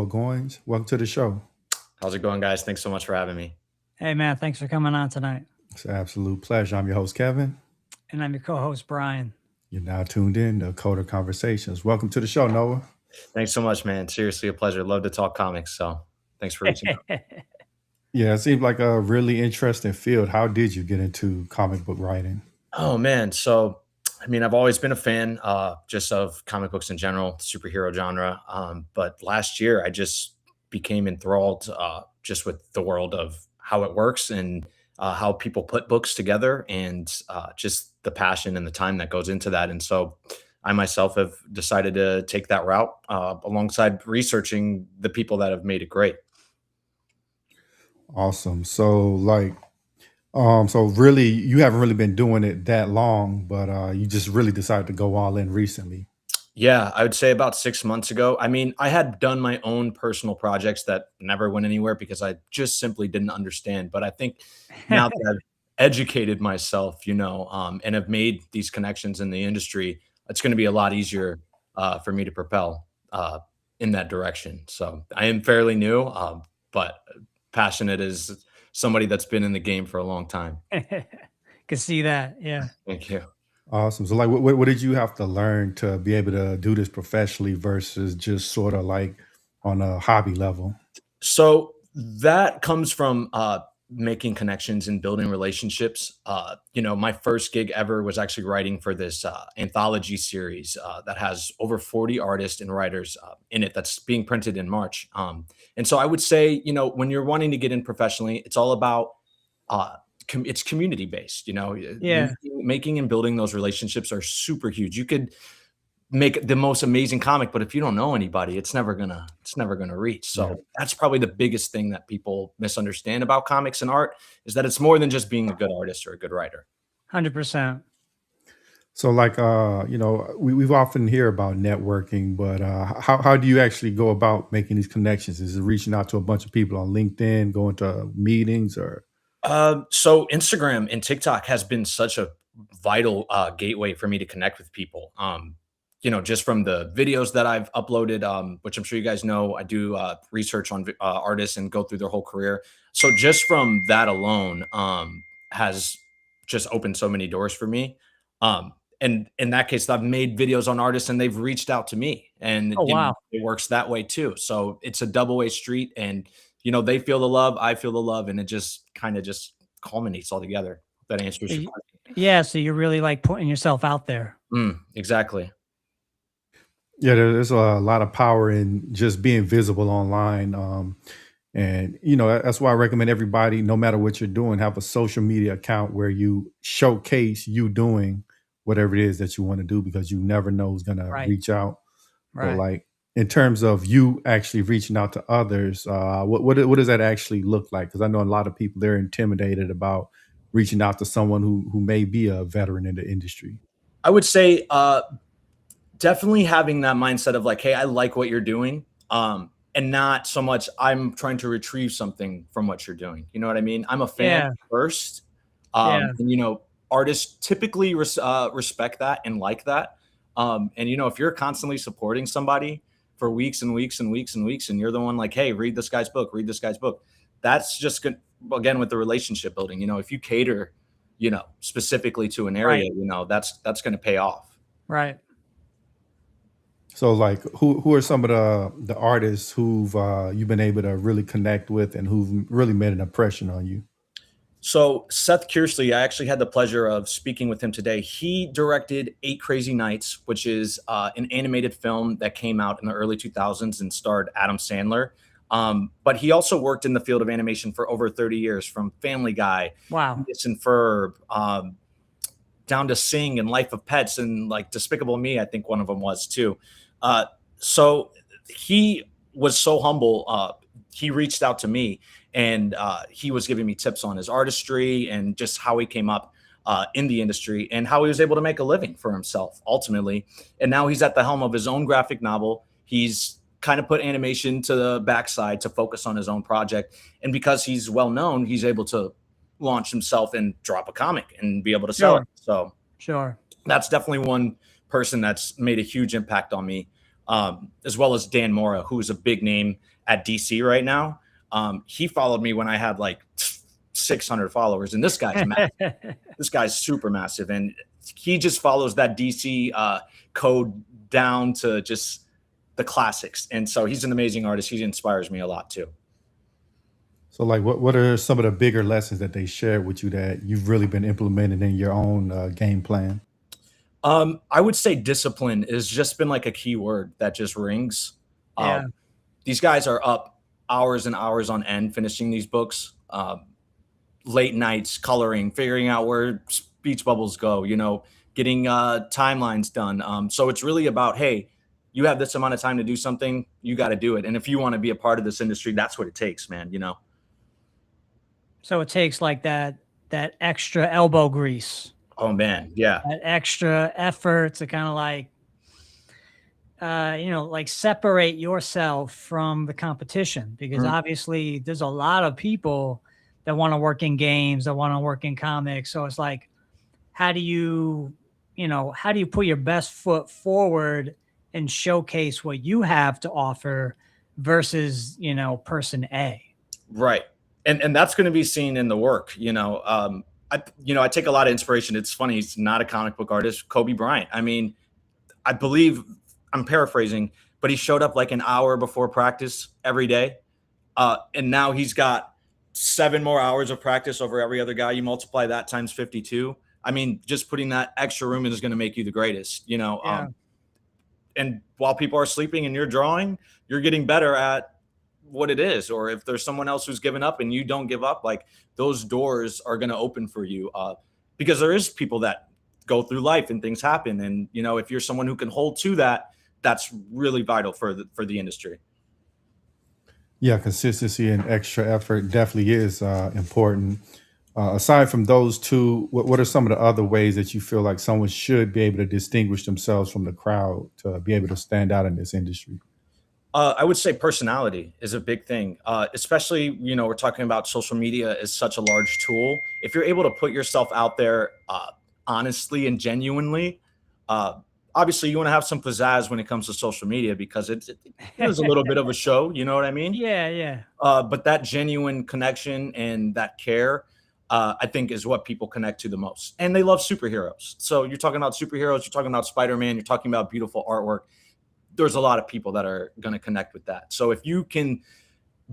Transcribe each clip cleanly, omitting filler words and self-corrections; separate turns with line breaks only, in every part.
Noah Goins. Welcome to the show.
How's it going, guys? Thanks so much for having me.
Hey, man, thanks for coming on tonight.
It's an absolute pleasure. I'm your host, Kevin.
And I'm your co host, Brian.
You're now tuned in to Coder Conversations. Welcome to the show, Noah.
Thanks so much, man. Seriously, a pleasure. Love to talk comics. So thanks for reaching out.
Yeah, it seems like a really interesting field. How did you get into comic book writing?
Oh, man. So, I mean, I've always been a fan just of comic books in general, superhero genre. But last year, I just became enthralled just with the world of how it works and how people put books together and just the passion and the time that goes into that. And so I myself have decided to take that route alongside researching the people that have made it great.
Awesome. So really, you haven't really been doing it that long, but you just really decided to go all in recently.
Yeah, I would say about 6 months ago. I mean, I had done my own personal projects that never went anywhere because I just simply didn't understand. But I think now that I've educated myself, and have made these connections in the industry, it's going to be a lot easier for me to propel in that direction. So I am fairly new, but passionate as somebody that's been in the game for a long time.
Could see that. Yeah.
Thank you.
Awesome. So, like, what did you have to learn to be able to do this professionally versus just sort of like on a hobby level?
So that comes from making connections and building relationships. My first gig ever was actually writing for this anthology series that has over 40 artists and writers in it that's being printed in March. And so I would say, when you're wanting to get in professionally, it's all about it's community based.
Yeah.
Making and building those relationships are super huge. You could make the most amazing comic, but if you don't know anybody, it's never gonna reach.
Yeah.
So that's probably the biggest thing that people misunderstand about comics and art is that it's more than just being a good artist or a good writer.
100%.
So, like, we've often hear about networking, but how do you actually go about making these connections? Is it reaching out to a bunch of people on LinkedIn, going to meetings, or
So Instagram and TikTok has been such a vital gateway for me to connect with people. Just from the videos that I've uploaded, which I'm sure you guys know, I do research on artists and go through their whole career. So just from that alone, has just opened so many doors for me. And in that case, I've made videos on artists and they've reached out to me, and
Oh, wow.
it works that way too. So it's a double-way street, and they feel the love, I feel the love, and it just kind of just culminates all together. That answers your question.
Yeah. So you're really like putting yourself out there.
Exactly.
yeah, there's a lot of power in just being visible online. And that's why I recommend everybody, no matter what you're doing, have a social media account where you showcase you doing whatever it is that you want to do, because you never know who's gonna
Right.
reach out. But
Right.
like, in terms of you actually reaching out to others, what does that actually look like? Because I know a lot of people, they're intimidated about reaching out to someone who may be a veteran in the industry.
I would say definitely having that mindset of like, hey, I like what you're doing. And not so much I'm trying to retrieve something from what you're doing. You know what I mean? I'm a fan
Yeah.
first.
Yeah.
And artists typically respect that and like that. And if you're constantly supporting somebody for weeks and weeks and weeks and weeks, and you're the one like, hey, read this guy's book, that's just good. Again, with the relationship building, if you cater, specifically to an area,
Right.
that's going to pay off.
Right.
So, like, who are some of the artists who've you've been able to really connect with and who've really made an impression on you?
So Seth Kearsley, I actually had the pleasure of speaking with him today. He directed Eight Crazy Nights, which is an animated film that came out in the early 2000s and starred Adam Sandler. But he also worked in the field of animation for over 30 years, from Family Guy,
Wow.
Phineas and Ferb, down to Sing and Life of Pets, and like Despicable Me, I think one of them was too. Uh, so he was so humble. He reached out to me, and he was giving me tips on his artistry and just how he came up in the industry and how he was able to make a living for himself ultimately. And now he's at the helm of his own graphic novel. He's kind of put animation to the backside to focus on his own project. And because he's well known, he's able to launch himself and drop a comic and be able to sell it.
Sure.
So
Sure.
that's definitely one person that's made a huge impact on me. as well as Dan Mora, who is a big name at DC right now. He followed me when I had like 600 followers, and this guy's massive. This guy's super massive, and he just follows that DC code down to just the classics. And so he's an amazing artist. He inspires me a lot too.
So, like, what are some of the bigger lessons that they shared with you that you've really been implementing in your own game plan?
I would say discipline has just been like a key word that just rings. Uh,
Yeah.
these guys are up hours and hours on end finishing these books, late nights, coloring, figuring out where speech bubbles go, getting timelines done. So it's really about, hey, you have this amount of time to do something, you got to do it. And if you want to be a part of this industry, that's what it takes, man.
So it takes like that extra elbow grease,
Oh, man. Yeah.
that extra effort to kind of like like separate yourself from the competition, because
Mhm.
obviously there's a lot of people that want to work in games, that want to work in comics. So it's like, how do you, how do you put your best foot forward and showcase what you have to offer versus, person A?
Right. And that's going to be seen in the work, I take a lot of inspiration. It's funny. He's not a comic book artist. Kobe Bryant. I mean, I believe I'm paraphrasing, but he showed up like an hour before practice every day. And now he's got 7 more hours of practice over every other guy. You multiply that times 52. I mean, just putting that extra room in is going to make you the greatest.
Yeah.
And while people are sleeping and you're drawing, you're getting better at what it is. Or if there's someone else who's given up and you don't give up, like those doors are going to open for you, because there is people that go through life and things happen. And, if you're someone who can hold to that, that's really vital for the industry.
Yeah, consistency and extra effort definitely is important. Aside from those two, what are some of the other ways that you feel like someone should be able to distinguish themselves from the crowd to be able to stand out in this industry?
I would say personality is a big thing, especially, we're talking about social media is such a large tool. If you're able to put yourself out there honestly and genuinely, uh, obviously you want to have some pizzazz when it comes to social media because it is a little bit of a show, you know what I mean?
Yeah, yeah.
But that genuine connection and that care, I think, is what people connect to the most. And they love superheroes. So you're talking about superheroes, you're talking about Spider-Man, you're talking about beautiful artwork. There's a lot of people that are going to connect with that. So if you can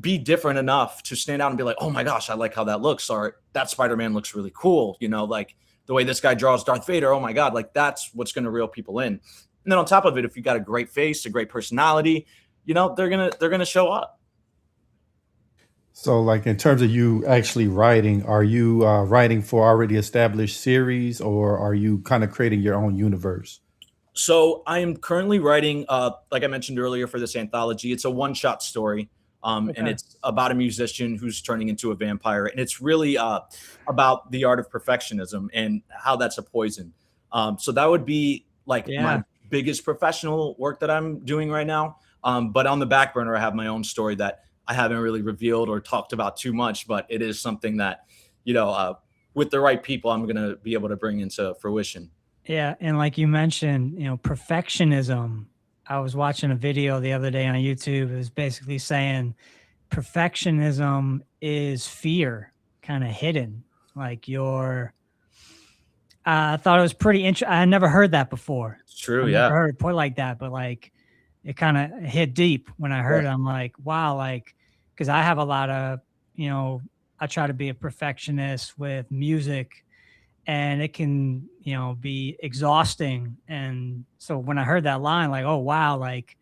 be different enough to stand out and be like, oh my gosh, I like how that looks, or that Spider-Man looks really cool, like the way this guy draws Darth Vader, oh my God, like that's what's going to reel people in. And then on top of it, if you got a great face, a great personality, they're gonna show up.
So, like in terms of you actually writing, are you writing for already established series, or are you kind of creating your own universe?
So I am currently writing, like I mentioned earlier, for this anthology. It's a one-shot story, and
Okay.
it's about a musician who's turning into a vampire, and it's really about the art of perfectionism and how that's a poison. So that would be like my
Yeah.
biggest professional work that I'm doing right now. But on the back burner, I have my own story that I haven't really revealed or talked about too much, but it is something that, you know, uh, with the right people, I'm going to be able to bring into fruition.
Yeah. And like you mentioned, perfectionism. I was watching a video the other day on YouTube. It was basically saying perfectionism is fear kind of hidden. Like I thought it was pretty interesting. I never heard that before.
It's true.
I never
Yeah.
heard it put like that, but like it kind of hit deep when I heard
Yeah.
it. I'm like, wow, like, because I have a lot of, you know, I try to be a perfectionist with music, and it can, be exhausting. And so when I heard that line, like, oh wow, like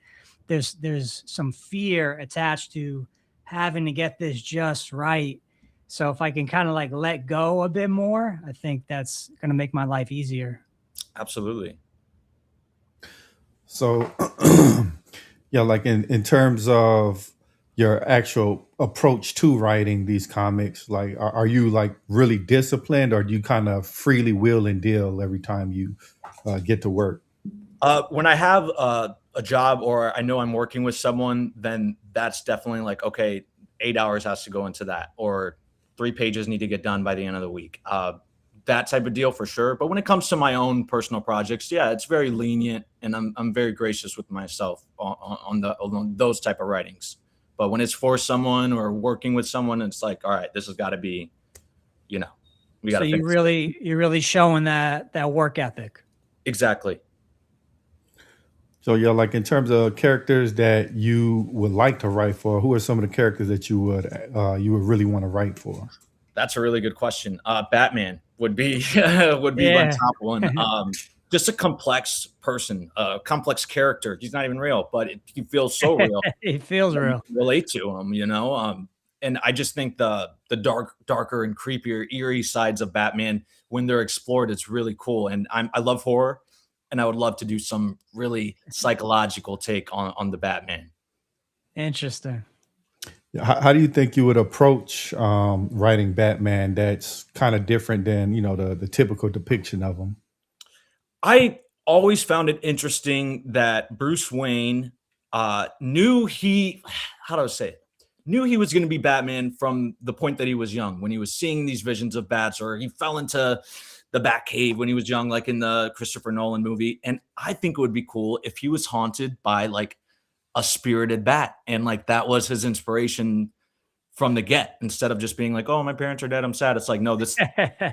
there's some fear attached to having to get this just right. So if I can kind of like let go a bit more, I think that's going to make my life easier.
Absolutely.
So, yeah, like in terms of your actual approach to writing these comics, like are you like really disciplined, or do you kind of freely will and deal every time you get to work?
When I have a job or I know I'm working with someone, then that's definitely like, okay, 8 hours has to go into that, or 3 pages need to get done by the end of the week. that type of deal for sure. But when it comes to my own personal projects, yeah, it's very lenient, and I'm very gracious with myself on those type of writings. But when it's for someone or working with someone, it's like, all right, this has got to be, you know, we got
So
to finish it.
you're really showing that work ethic.
Exactly.
So yeah, like in terms of characters that you would like to write for, who are some of the characters that you would really want to write for?
That's a really good question. Batman would be would be my
Yeah.
top one. Just a complex person, a complex character. He's not even real, but he feels so real.
It feels real.
Relate to him, you know. And I just think the darker and creepier, eerie sides of Batman, when they're explored, it's really cool. And I love horror, and I would love to do some really psychological take on the Batman.
Interesting.
How do you think you would approach writing Batman that's kind of different than the typical depiction of him?
I always found it interesting that Bruce Wayne knew how do I say it? Knew he was going to be Batman from the point that he was young, when he was seeing these visions of bats, or he fell into the Batcave when he was young, like in the Christopher Nolan movie. And I think it would be cool if he was haunted by like a spirited bat, and like that was his inspiration from the get, instead of just being like, oh, my parents are dead, I'm sad. It's like, no, this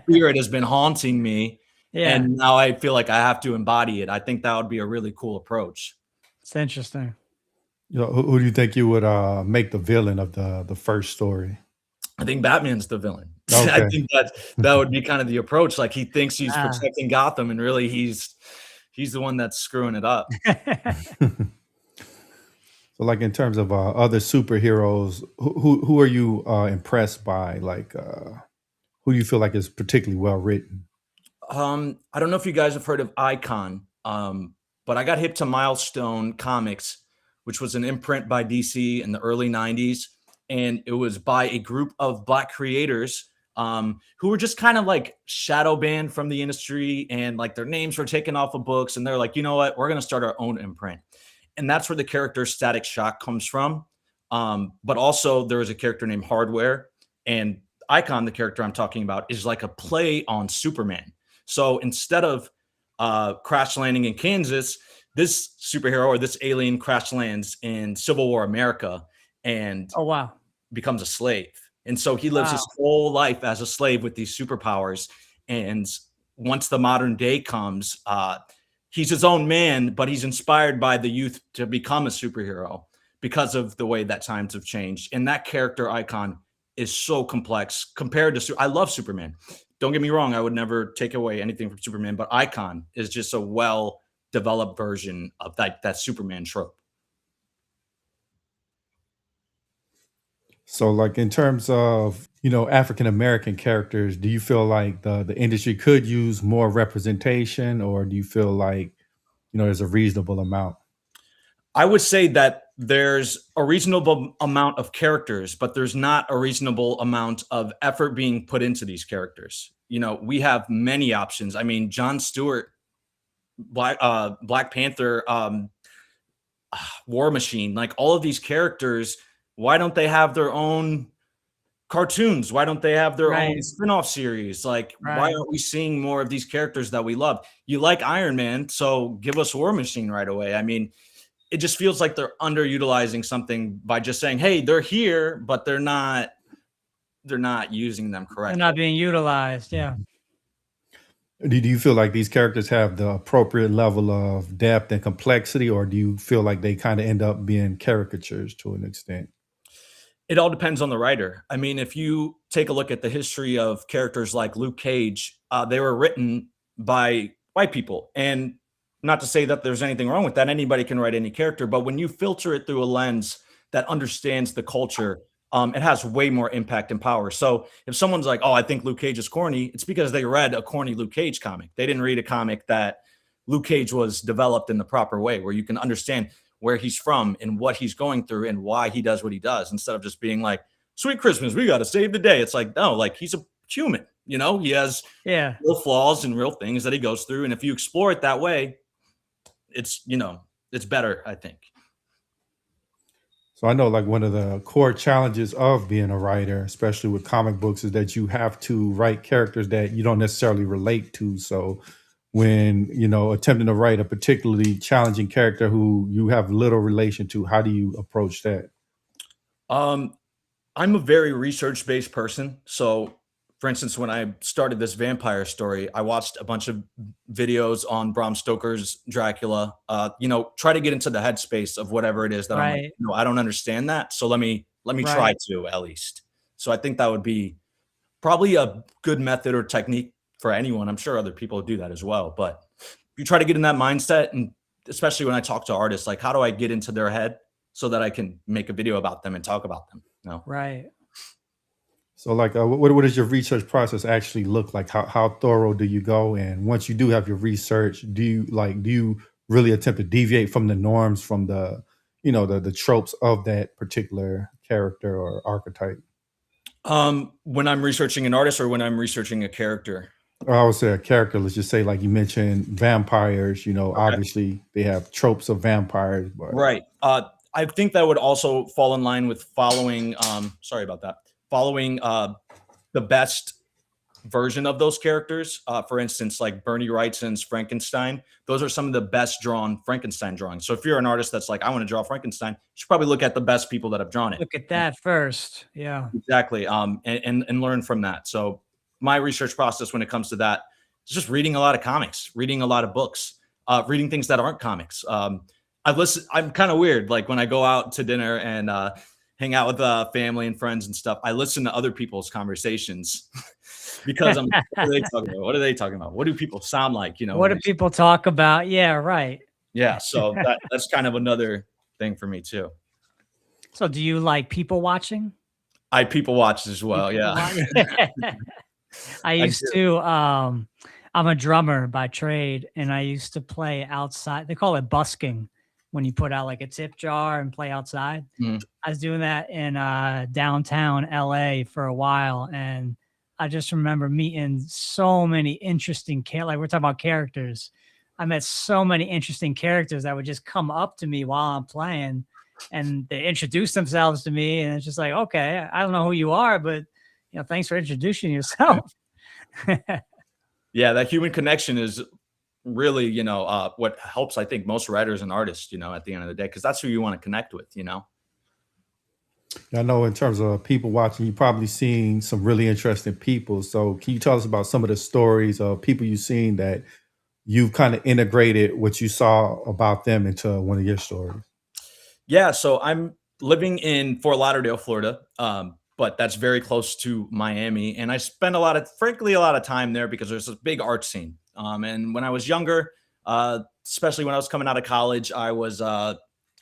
spirit has been haunting me,
Yeah,
and now I feel like I have to embody it. I think that would be a really cool approach.
it's interesting.
Who do you think you would make the villain of the first story?
I think Batman's the villain. I
Okay.
think that would be kind of the approach. Like, he thinks he's
Ah.
protecting Gotham, and really he's the one that's screwing it up.
So, like in terms of other superheroes, who are you impressed by? Like, who do you feel like is particularly well written?
I don't know if you guys have heard of Icon, but I got hip to Milestone Comics, which was an imprint by DC in the early 90s. And it was by a group of Black creators who were just kind of like shadow banned from the industry, and like their names were taken off of books. And they're like, you know what? We're going to start our own imprint. And that's where the character Static Shock comes from. But also, there is a character named Hardware. And Icon, the character I'm talking about, is like a play on Superman. So instead of crash landing in Kansas, this superhero or this alien crash lands in Civil War America and
Oh wow.
becomes a slave. And so he lives his
Wow.
whole life as a slave with these superpowers. And once the modern day comes, he's his own man, but he's inspired by the youth to become a superhero because of the way that times have changed. And that character Icon is so complex compared to I love Superman. Don't get me wrong, I would never take away anything from Superman, but Icon is just a well developed version of that Superman trope.
So, like in terms of African American characters, do you feel like the industry could use more representation, or do you feel like there's a reasonable amount?
I would say that there's a reasonable amount of characters, but there's not a reasonable amount of effort being put into these characters. We have many options. I mean, Jon Stewart, Black Panther, War Machine, like all of these characters, why don't they have their own cartoons? Why don't they have their own
Right.
spin-off series? Like, why
Right.
aren't we seeing more of these characters that we love? You like Iron Man, so give us War Machine right away. I mean, it just feels like they're underutilizing something by just saying, hey, they're here, but they're not using them
They're
correctly.
not being utilized. Yeah.
Do you feel like these characters have the appropriate level of depth and complexity, or do you feel like they kind of end up being caricatures to an extent?
It all depends on the writer. I mean, if you take a look at the history of characters like Luke Cage, they were written by white people. And not to say that there's anything wrong with that. Anybody can write any character. But when you filter it through a lens that understands the culture, it has way more impact and power. So if someone's like, oh, I think Luke Cage is corny, it's because they read a corny Luke Cage comic. They didn't read a comic that Luke Cage was developed in the proper way, where you can understand where he's from and what he's going through and why he does what he does, instead of just being like, sweet Christmas, we got to save the day. It's like, no, like he's a human, he has
Yeah.
real flaws and real things that he goes through. And if you explore it that way, it's, it's better, I think.
So I know like one of the core challenges of being a writer, especially with comic books, is that you have to write characters that you don't necessarily relate to. So when, attempting to write a particularly challenging character who you have little relation to, how do you approach that?
Um, I'm a very research based person. So, for instance, when I started this vampire story, I watched a bunch of videos on Bram Stoker's Dracula. Try to get into the headspace of whatever it is that I'm like,
Right.
no, I don't understand that. So let me try
Right.
to at least. So I think that would be probably a good method or technique for anyone. I'm sure other people do that as well. But you try to get in that mindset, and especially when I talk to artists, like how do I get into their head so that I can make a video about them and talk about them? No.
Right.
So like, what does your research process actually look like? How thorough do you go? And once you do have your research, do you really attempt to deviate from the norms, from the tropes of that particular character or archetype?
When I'm researching an artist or when I'm researching a character.
Or I would say a character. Let's just say, like you mentioned, vampires.
Okay.
Obviously they have tropes of vampires, but
Right. I think that would also fall in line with following. Sorry about that. Following the best version of those characters. For instance, like Bernie Wrightson's Frankenstein. Those are some of the best drawn Frankenstein drawings. So if you're an artist that's like, I want to draw Frankenstein, you should probably look at the best people that have drawn it.
Look at that first. Yeah.
Exactly. And learn from that. So my research process when it comes to that is just reading a lot of comics, reading a lot of books, reading things that aren't comics. I'm kind of weird. Like when I go out to dinner and hang out with family and friends and stuff, I listen to other people's conversations because I'm like, what are they talking about? What are they talking about? What do people sound like?
What
When
do
they,
people talk about? Yeah, right.
yeah. So that's kind of another thing for me too.
So do you like people watching?
I people watch as
You
well.
people
Yeah,
watch? I
I
used
do.
to, I'm a drummer by trade, and I used to play outside. They call it busking when you put out like a tip jar and play outside.
Mm.
I was doing that in downtown LA for a while, and I just remember meeting so many interesting like we're talking about characters. I met so many interesting characters that would just come up to me while I'm playing, and they introduce themselves to me, and it's just like, okay, I don't know who you are, but thanks for introducing yourself.
Yeah, that human connection is really, what helps, I think, most writers and artists, at the end of the day, because that's who you want to connect with.
I know in terms of people watching, you've probably seen some really interesting people. So can you tell us about some of the stories of people you've seen that you've kind of integrated what you saw about them into one of your stories?
Yeah, so I'm living in Fort Lauderdale, Florida, but that's very close to Miami, and I spend frankly, a lot of time there because there's a big art scene. And when I was younger, especially when I was coming out of college, I was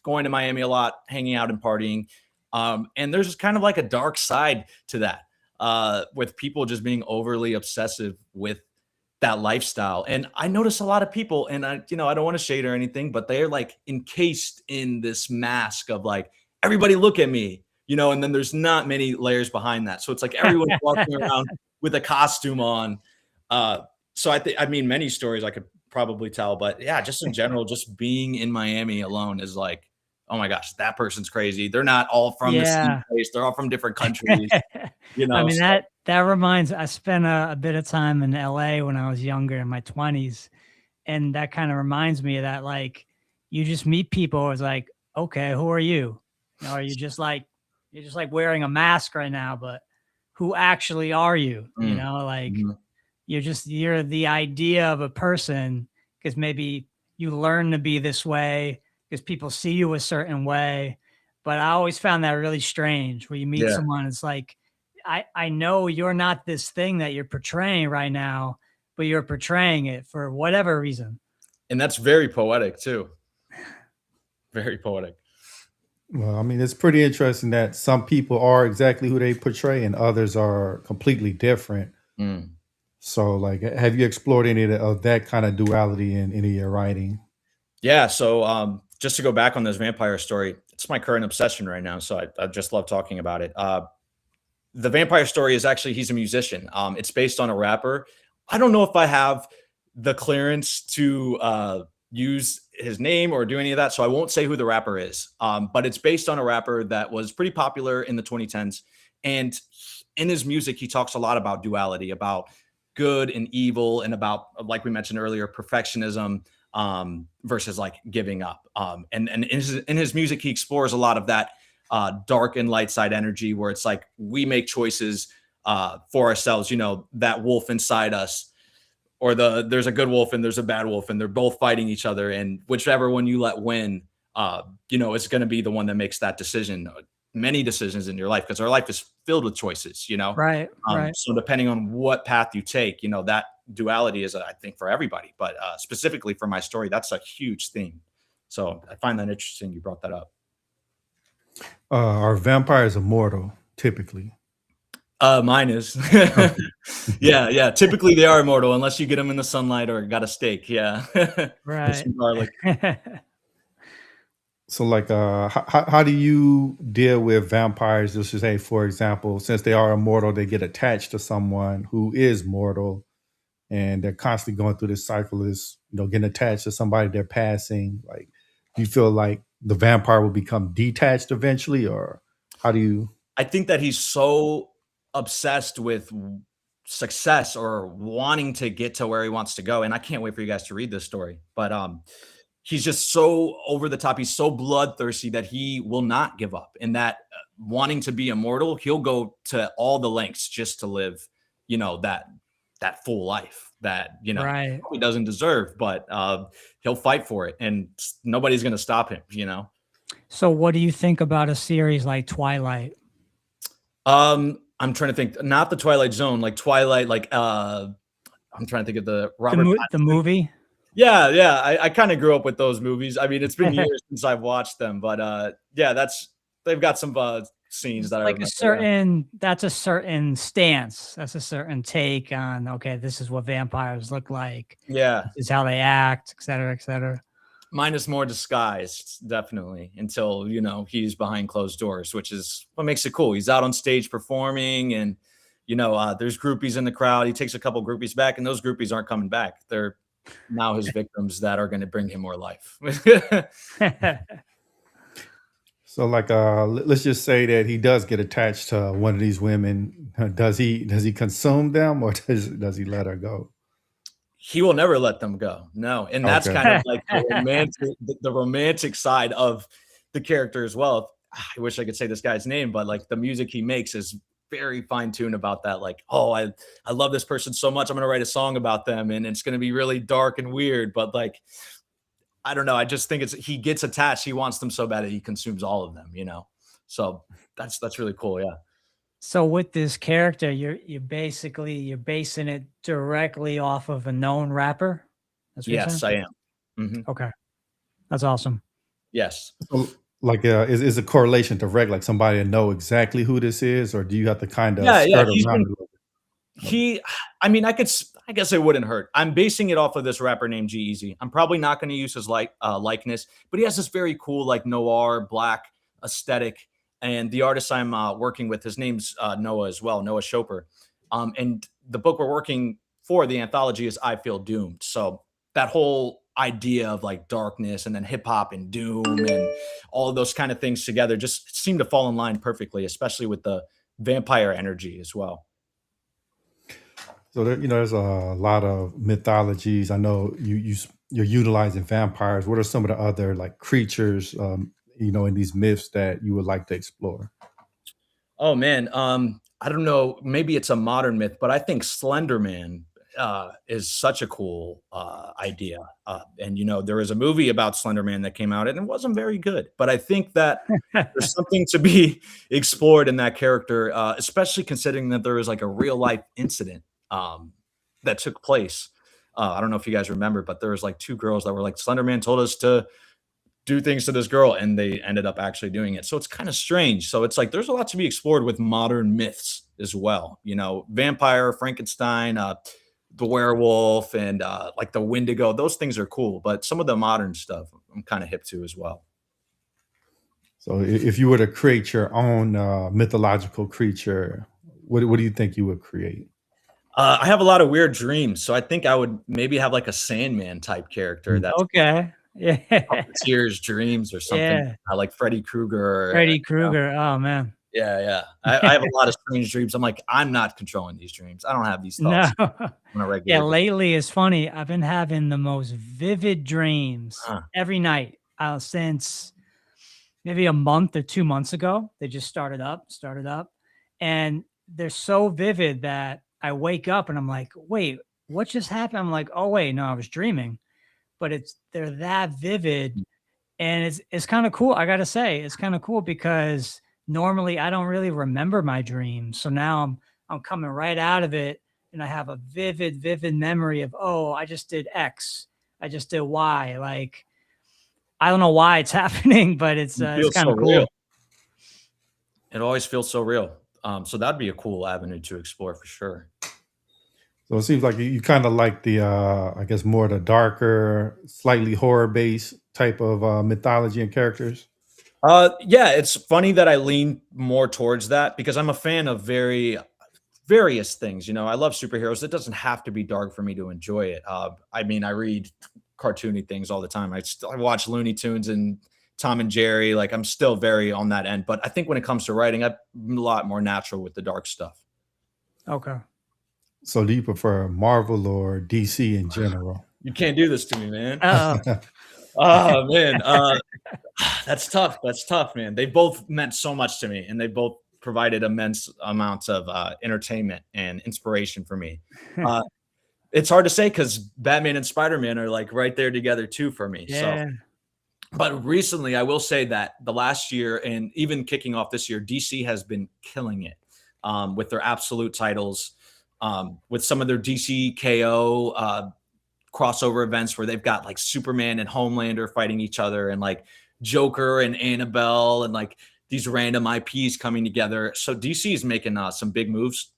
going to Miami a lot, hanging out and partying. And there's just kind of like a dark side to that, with people just being overly obsessive with that lifestyle. And I notice a lot of people, and I don't want to shade or anything, but they're like encased in this mask of like, everybody look at me, and then there's not many layers behind that. So it's like everyone's walking around with a costume on. So I mean, many stories I could probably tell, but yeah, just in general, just being in Miami alone is like, oh my gosh, that person's crazy. They're not all from the same
Yeah.
place. They're all from different countries,
I mean,
so
that reminds, I spent a bit of time in LA when I was younger in my 20s. And that kind of reminds me of that, like, you just meet people. It's like, okay, who are you? Are you just like, you're just like wearing a mask right now, but who actually are you?
mm,
Like
mhm.
you're the idea of a person because maybe you learn to be this way because people see you a certain way. But I always found that really strange where you meet
Yeah.
someone, it's like, I know you're not this thing that you're portraying right now, but you're portraying it for whatever reason.
And that's very poetic too. Very poetic.
Well, I mean, it's pretty interesting that some people are exactly who they portray and others are completely different.
Mm.
So, like, have you explored any of that kind of duality in any of your writing?
Yeah, so, just to go back on this vampire story, it's my current obsession right now, so I just love talking about it. The vampire story is actually he's a musician. It's based on a rapper. I don't know if I have the clearance to use his name or do any of that, so I won't say who the rapper is. But it's based on a rapper that was pretty popular in the 2010s, and in his music, he talks a lot about duality, about good and evil, and about, like we mentioned earlier, perfectionism versus like giving up. And in his music, he explores a lot of that dark and light side energy, where it's like we make choices for ourselves. You know, that wolf inside us, or there's a good wolf and there's a bad wolf, and they're both fighting each other, and whichever one you let win, you know, it's going to be the one that makes that decision. Many decisions in your life, because our life is filled with choices, you know.
Right, right.
So depending on what path you take, you know, that duality is, I think, for everybody, but specifically for my story, that's a huge theme. So I find that interesting you brought that up.
Are vampires immortal typically?
Mine is.
Okay.
Yeah, yeah. Typically, they are immortal unless you get them in the sunlight or got a steak. Yeah, with
Right.
some garlic.
So, like, how do you deal with vampires? Just to say, for example, since they are immortal, they get attached to someone who is mortal, and they're constantly going through this cycle of this, getting attached to somebody they're passing. Like, do you feel like the vampire will become detached eventually, or how do you?
I think that he's so obsessed with success or wanting to get to where he wants to go, and I can't wait for you guys to read this story. But he's just so over the top. He's so bloodthirsty that he will not give up, and that wanting to be immortal, he'll go to all the lengths just to live, you know, that full life that, you know,
Right.
he doesn't deserve, but he'll fight for it, and nobody's going to stop him, you know.
So what do you think about a series like Twilight?
I'm trying to think, not the Twilight Zone, like Twilight, like I'm trying to think of the Robert
The
Pattinson.
movie?
Yeah, yeah. I kind of grew up with those movies. I mean, it's been years since I've watched them, but yeah, they've got some scenes
It's
that I
like a
remember. Yeah.
certain that's a certain stance. That's a certain take on, okay, this is what vampires look like.
Yeah.
This is how they act, et cetera, et cetera.
Mine is more disguised, definitely, until, you know, he's behind closed doors, which is what makes it cool. He's out on stage performing, and, you know, there's groupies in the crowd. He takes a couple groupies back, and those groupies aren't coming back. They're now his victims that are going to bring him more life.
So, like, let's just say that he does get attached to one of these women. Does he consume them, or does he let her go?
He will never let them go. No. And that's
Okay.
kind of like the romantic side of the character as well. I wish I could say this guy's name, but like the music he makes is very fine tuned about that. Like, oh, I love this person so much. I'm going to write a song about them, and it's going to be really dark and weird. But like, I don't know. I just think he gets attached. He wants them so bad that he consumes all of them, you know? So that's really cool. Yeah.
So with this character, you're basing it directly off of a known rapper? That's what you're saying?
Yes, I am. Mhm.
Okay. That's awesome.
Yes.
So, like, is a correlation direct? Like, somebody to know exactly who this is, or do you have to kind of
Yeah. Yeah.
skirt around it a little bit?
I mean, I guess it wouldn't hurt. I'm basing it off of this rapper named G-Eazy. I'm probably not going to use his likeness, but he has this very cool, like, noir black aesthetic. And the artist I'm working with, his name's Noah as well, Noah Chopper. And the book we're working for, the anthology, is I Feel Doomed. So that whole idea of like darkness and then hip hop and doom and all of those kind of things together just seem to fall in line perfectly, especially with the vampire energy as well.
So there's a lot of mythologies. I know you're utilizing vampires. What are some of the other, like, creatures, in these myths that you would like to explore?
Oh man, I don't know. Maybe it's a modern myth, but I think Slender Man is such a cool idea. And you know, there was a movie about Slender Man that came out, and it wasn't very good. But I think that there's something to be explored in that character, especially considering that there was like a real life incident that took place. I don't know if you guys remember, but there was like two girls that were like, Slender Man told us to do things to this girl, and they ended up actually doing it. So it's kind of strange. So it's like there's a lot to be explored with modern myths as well. You know, vampire, Frankenstein, the werewolf, and like the Wendigo. Those things are cool, but some of the modern stuff I'm kind of hip to as well.
So, if you were to create your own mythological creature, what do you think you would create?
I have a lot of weird dreams, so I think I would maybe have like a Sandman type character. That's
Okay. Yeah.
Puppeteer's Dreams or something,
Yeah.
like Freddy Krueger,
Freddy
you know?
Krueger. Oh, man.
Yeah, yeah. I have a lot of strange dreams. I'm like, "I'm not controlling these dreams. I don't have these
No.
thoughts on a
Yeah,
regular day."
lately it's funny. I've been having the most vivid dreams
Huh.
every night, since maybe a month or 2 months ago. They just started up, and they're so vivid that I wake up and I'm like, "Wait, what just happened?" I'm like, "Oh, wait, no, I was dreaming." But they're that vivid, and it's kind of cool. I gotta say, it's kind of cool because normally I don't really remember my dreams. So now I'm coming right out of it, and I have a vivid memory of, oh, I just did X, I just did Y. Like, I don't know why it's happening, but
It
it's
feels
kind
so
of
real.
cool.
It always feels so real. So that'd be a cool avenue to explore for sure.
So it seems like you kind of like the, I guess, more the darker, slightly horror based type of mythology and characters.
Yeah, it's funny that I lean more towards that because I'm a fan of various things. I love superheroes. It doesn't have to be dark for me to enjoy it. I mean, I read cartoony things all the time. I watch Looney Tunes and Tom and Jerry. Like I'm still very on that end. But I think when it comes to writing, I'm a lot more natural with the dark stuff.
Okay.
So do you prefer Marvel or DC in general?
You can't do this to me, man.
Oh,
Oh man, that's tough. That's tough, man. They both meant so much to me, and they both provided immense amounts of entertainment and inspiration for me. Uh, it's hard to say because Batman and Spider-Man are like right there together too for me. So,
yeah.
but recently, I will say that the last year and even kicking off this year, DC has been killing it with their absolute titles, with some of their DC KO crossover events where they've got like Superman and Homelander fighting each other, and like Joker and Annabelle, and like these random IPs coming together. So DC is making some big moves.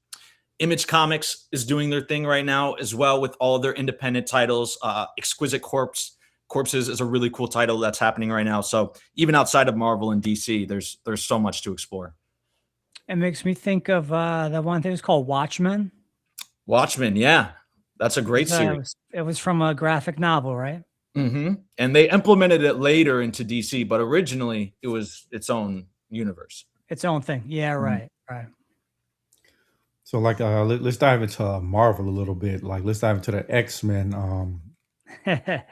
Image Comics is doing their thing right now as well with all of their independent titles. Exquisite Corpses is a really cool title that's happening right now. So even outside of Marvel and DC, there's so much to explore.
It makes me think of the one thing was called Watchmen.
Watchmen, yeah, that's a great series.
It was from a graphic novel, right?
And they implemented it later into DC, but originally it was its own universe.
Its own thing. Yeah,
Mhm.
right. Right.
So like let's dive into Marvel a little bit. Like let's dive into the X-Men.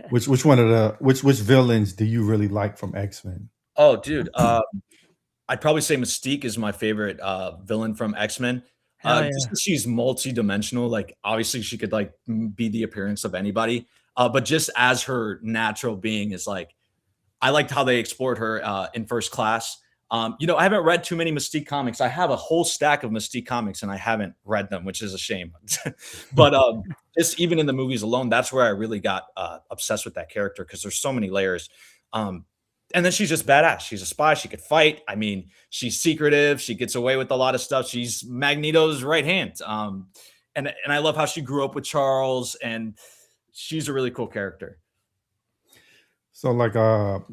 Which one of the which villains do you really like from X-Men?
Oh, dude, I'd probably say Mystique is my favorite villain from X-Men.
Hell
Just
yeah.
'cause she's multi-dimensional, like obviously she could like be the appearance of anybody. But just as her natural being is like I liked how they explored her in First Class. I haven't read too many Mystique comics. I have a whole stack of Mystique comics, and I haven't read them, which is a shame. But just even in the movies alone, that's where I really got obsessed with that character because there's so many layers. Um, and then she's just badass. She's a spy. She could fight. I mean, she's secretive. She gets away with a lot of stuff. She's Magneto's right hand. And I love how she grew up with Charles, and she's a really cool character.
So like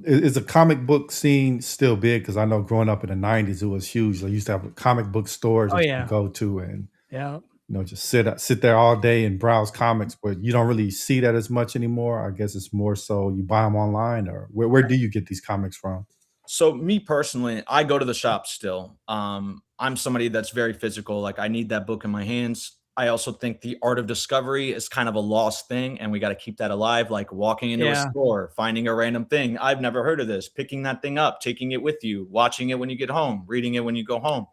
is the comic book scene still big? Because I know growing up in the 90s it was huge. They used to have comic book stores
Oh
that you could
yeah.
go to and
Yeah.
just sit there all day and browse comics, but you don't really see that as much anymore. I guess it's more so you buy them online, or where do you get these comics from?
So me personally, I go to the shop still. I'm somebody that's very physical. Like I need that book in my hands. I also think the art of discovery is kind of a lost thing, and we got to keep that alive. Like walking into a
Yeah.
store, finding a random thing. I've never heard of this, picking that thing up, taking it with you, watching it when you get home, reading it when you go home.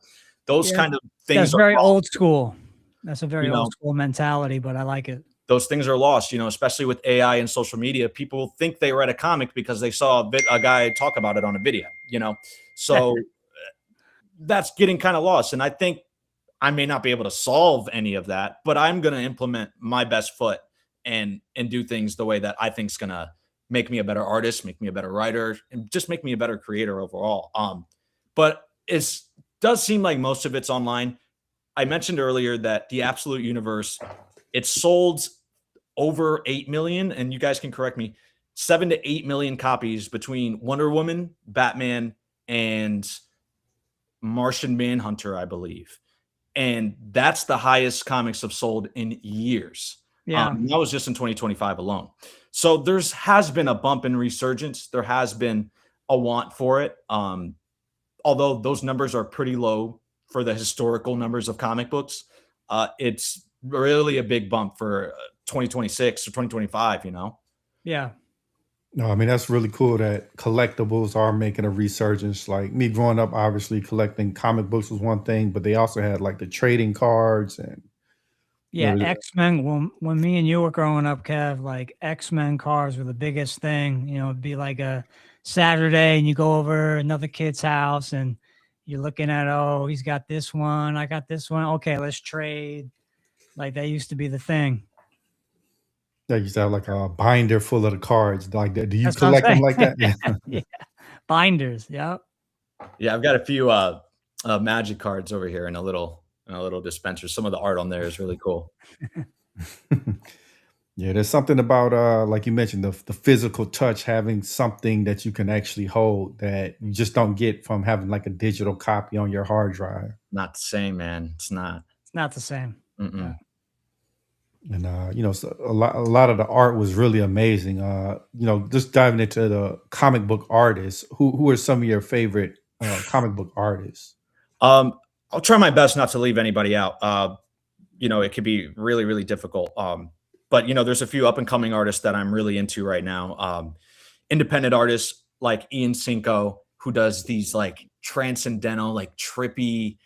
Those
Yeah.
kind of
That's
things are
very
lost.
old school. That's a very
You
old
know,
school mentality, but I like it.
those things are lost, especially with AI and social media. People think they read a comic because they saw a guy talk about it on a video. So that's getting kind of lost. And I think I may not be able to solve any of that, but I'm going to implement my best foot and do things the way that I think is going to make me a better artist, make me a better writer, and just make me a better creator overall. But it does seem like most of it's online. I mentioned earlier that the Absolute Universe, it sold over 8 million, and you guys can correct me, 7 to 8 million copies between Wonder Woman, Batman, and Martian Manhunter, I believe. And that's the highest comics have sold in years.
Yeah.
That was just in 2025 alone. So there's has been a bump in resurgence. There has been a want for it. Although those numbers are pretty low for the historical numbers of comic books, it's really a big bump for 2026 or 2025, you know?
Yeah.
No, I mean that's really cool that collectibles are making a resurgence. Like me growing up, obviously collecting comic books was one thing, but they also had like the trading cards and there
Yeah,
was
X-Men, when me and you were growing up, Kev, like X-Men cars were the biggest thing. You know, it'd be like a Saturday and you go over another kid's house and you're looking at, oh, he's got this one, I got this one. Okay, let's trade. Like that used to be the thing.
they used to have like a binder full of the cards like that. Do you
That's what I'm
collect them
saying.
like that? Yeah.
Yeah. Binders. Yep.
Yeah, I've got a few magic cards over here in a little dispenser. Some of the art on there is really cool.
Yeah, there's something about like you mentioned the physical touch, having something that you can actually hold that you just don't get from having like a digital copy on your hard drive.
Not the same, man. It's not.
It's not the same. Yeah.
Mm-mm.
And so a lot of the art was really amazing. Just diving into the comic book artists, who are some of your favorite comic book artists?
I'll try my best not to leave anybody out. It could be really, really difficult. But there's a few up and coming artists that I'm really into right now. Independent artists like Ian Cinco, who does these like transcendental, like trippy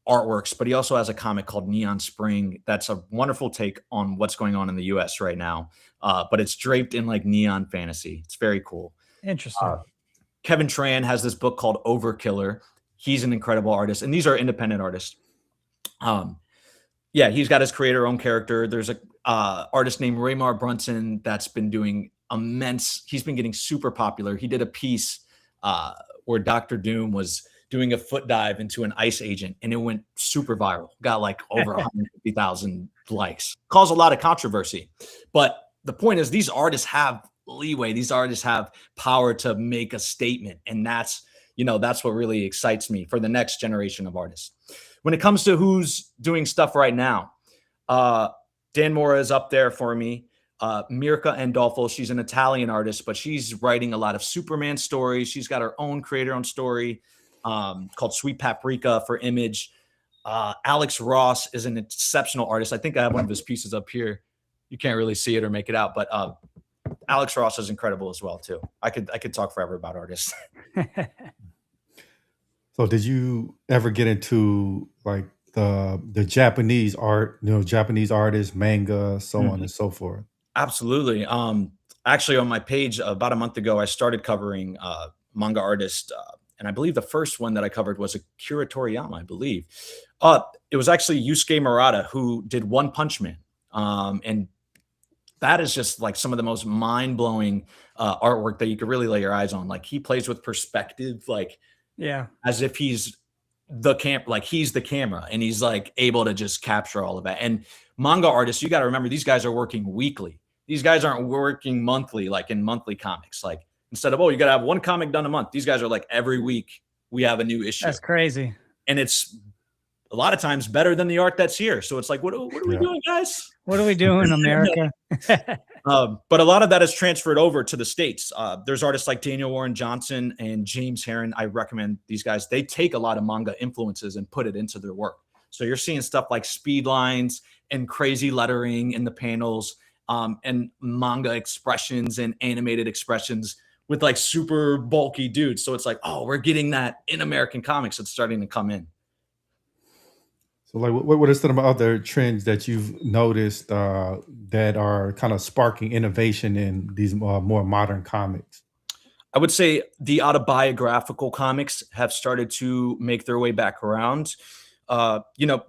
artworks, but he also has a comic called Neon Spring. That's a wonderful take on what's going on in the US right now. But it's draped in like neon fantasy. It's very cool.
Interesting.
Kevin Tran has this book called Overkiller. He's an incredible artist, and these are independent artists. Yeah, he's got his creator-owned character. There's a artist named Raymar Brunson that's been doing immense. He's been getting super popular. He did a piece where Doctor Doom was doing a foot dive into an ice agent, and it went super viral. Got like over 150,000 likes. Caused a lot of controversy, but the point is, these artists have leeway. These artists have power to make a statement, and that's what really excites me for the next generation of artists. When it comes to who's doing stuff right now, Dan Mora is up there for me. Mirka Andolfo, she's an Italian artist, but she's writing a lot of Superman stories. She's got her own creator-owned story called Sweet Paprika for Image. Alex Ross is an exceptional artist. I think I have one of his pieces up here. You can't really see it or make it out, but Alex Ross is incredible as well too. I could talk forever about artists.
So did you ever get into like the Japanese art, Japanese artists, manga, so on and so forth?
Absolutely. Actually, on my page about a month ago, I started covering manga artists, and I believe the first one that I covered was Akira Toriyama. I believe it was actually Yusuke Murata who did One Punch Man, and that is just like some of the most mind blowing artwork that you could really lay your eyes on. Like he plays with perspective, like
Yeah.
as if he's he's the camera, and he's like able to just capture all of that. And manga artists, you got to remember, these guys are working weekly. These guys aren't working monthly, like in monthly comics. Like instead of, you got to have one comic done a month, these guys are like every week we have a new issue.
That's crazy.
And it's a lot of times better than the art that's here. So it's like, what are we doing, guys?
What are we doing, America?
But a lot of that is transferred over to the States. There's artists like Daniel Warren Johnson and James Herron. I recommend these guys. They take a lot of manga influences and put it into their work. So you're seeing stuff like speed lines and crazy lettering in the panels, and manga expressions and animated expressions with like super bulky dudes. So it's like, we're getting that in American comics. It's starting to come in.
So like what are some other trends that you've noticed that are kind of sparking innovation in these more modern comics?
I would say the autobiographical comics have started to make their way back around.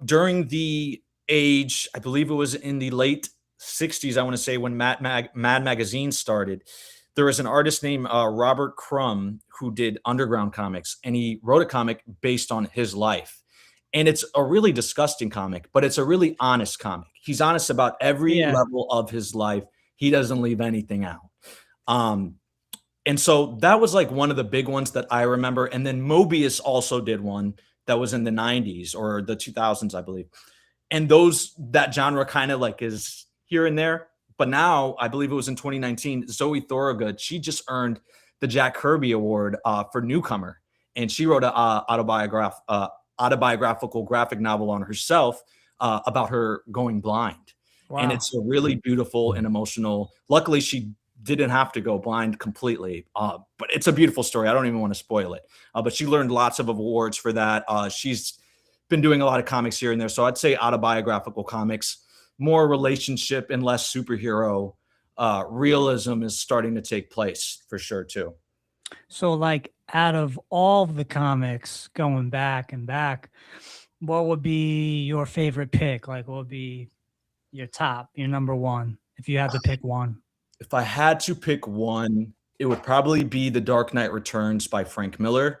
During the age, I believe it was in the late 60s, I want to say, when Mad Magazine started, there was an artist named Robert Crumb who did underground comics, and he wrote a comic based on his life. And it's a really disgusting comic, but it's a really honest comic. He's honest about every level of his life. He doesn't leave anything out. And so that was like one of the big ones that I remember. And then Mobius also did one that was in the 90s or the 2000s, I believe. And that genre kind of like is here and there. But now, I believe it was in 2019, Zoe Thorogood, she just earned the Jack Kirby Award for newcomer, and she wrote an autobiographical graphic novel on herself about her going blind.
Wow.
And it's a really beautiful and emotional. Luckily, she didn't have to go blind completely, but it's a beautiful story. I don't even want to spoil it. But she learned lots of awards for that. She's been doing a lot of comics here and there. So I'd say autobiographical comics, more relationship and less superhero. Realism is starting to take place for sure too.
So like out of all the comics going back and back, what would be your favorite pick? Like what would be your top, your number one, if you had to pick one?
If I had to pick one, it would probably be The Dark Knight Returns by Frank Miller.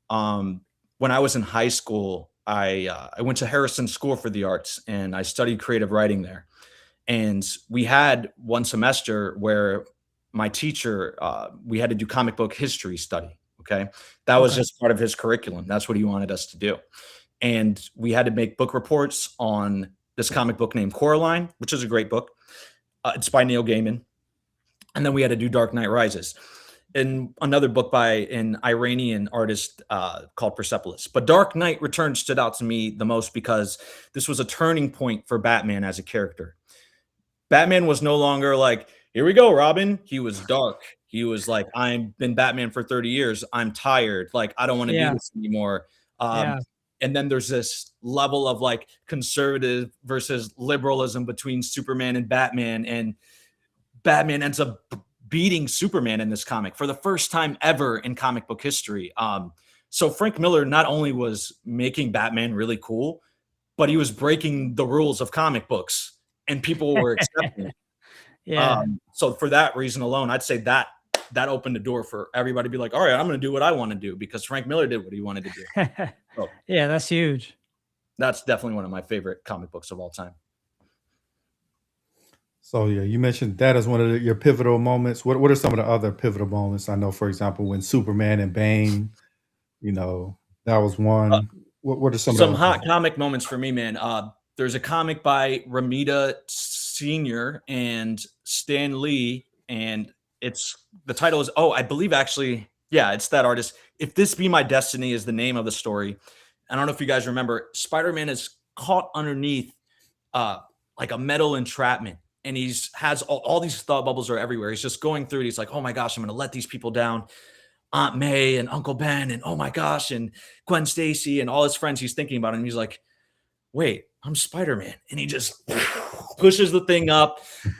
When I was in high school, I went to Harrison School for the Arts and I studied creative writing there. And we had one semester where my teacher, we had to do comic book history study. Okay. That was just part of his curriculum. That's what he wanted us to do. And we had to make book reports on this comic book named Coraline, which is a great book. It's by Neil Gaiman. And then we had to do Dark Knight Rises, and another book by an Iranian artist called Persepolis. But Dark Knight Returns stood out to me the most because this was a turning point for Batman as a character. Batman was no longer like, here we go, Robin. He was dark. He was like, I've been Batman for 30 years. I'm tired. Like, I don't want to do this anymore. And then there's this level of like conservative versus liberalism between Superman and Batman ends up beating Superman in this comic for the first time ever in comic book history. So Frank Miller not only was making Batman really cool, but he was breaking the rules of comic books and people were accepting it. So for that reason alone, I'd say that opened the door for everybody to be like, all right, I'm going to do what I want to do because Frank Miller did what he wanted to do. So,
yeah, that's huge.
That's definitely one of my favorite comic books of all time.
So yeah, you mentioned that as one of your pivotal moments. What are some of the other pivotal moments? I know, for example, when Superman and Bane, that was one. What are some
hot comic moments for me, man? There's a comic by Ramita Sr. and Stan Lee, and the title is I believe actually, yeah, it's that artist. If This Be My Destiny is the name of the story. I don't know if you guys remember, Spider-Man is caught underneath like a metal entrapment. And has all these thought bubbles are everywhere. He's just going through it. He's like, oh my gosh, I'm going to let these people down. Aunt May and Uncle Ben and oh my gosh, and Gwen Stacy and all his friends he's thinking about. And he's like, wait, I'm Spider-Man. And he just pushes the thing up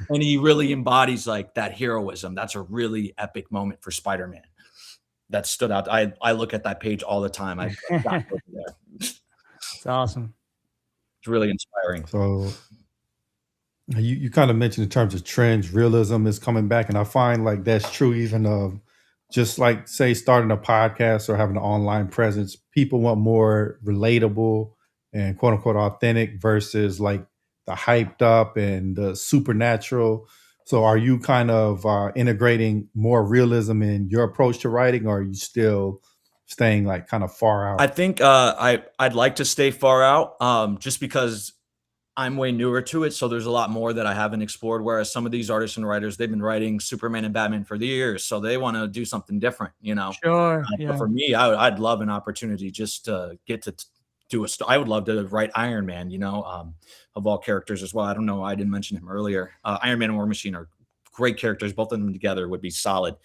and he really embodies like that heroism. That's a really epic moment for Spider-Man. That stood out. I look at that page all the time. I got over there.
It's awesome.
It's really inspiring.
So you kind of mentioned in terms of trends, realism is coming back. And I find like that's true even of just like, say, starting a podcast or having an online presence. People want more relatable and quote unquote authentic versus like the hyped up and the supernatural. So are you kind of integrating more realism in your approach to writing, or are you still staying like kind of far out?
I think I'd like to stay far out just because I'm way newer to it. So there's a lot more that I haven't explored. Whereas some of these artists and writers, they've been writing Superman and Batman for the years. So they want to do something different,
Sure.
But for me, I'd love an opportunity just to get to do I would love to write Iron Man, of all characters as well. I don't know. I didn't mention him earlier. Iron Man and War Machine are great characters. Both of them together would be solid.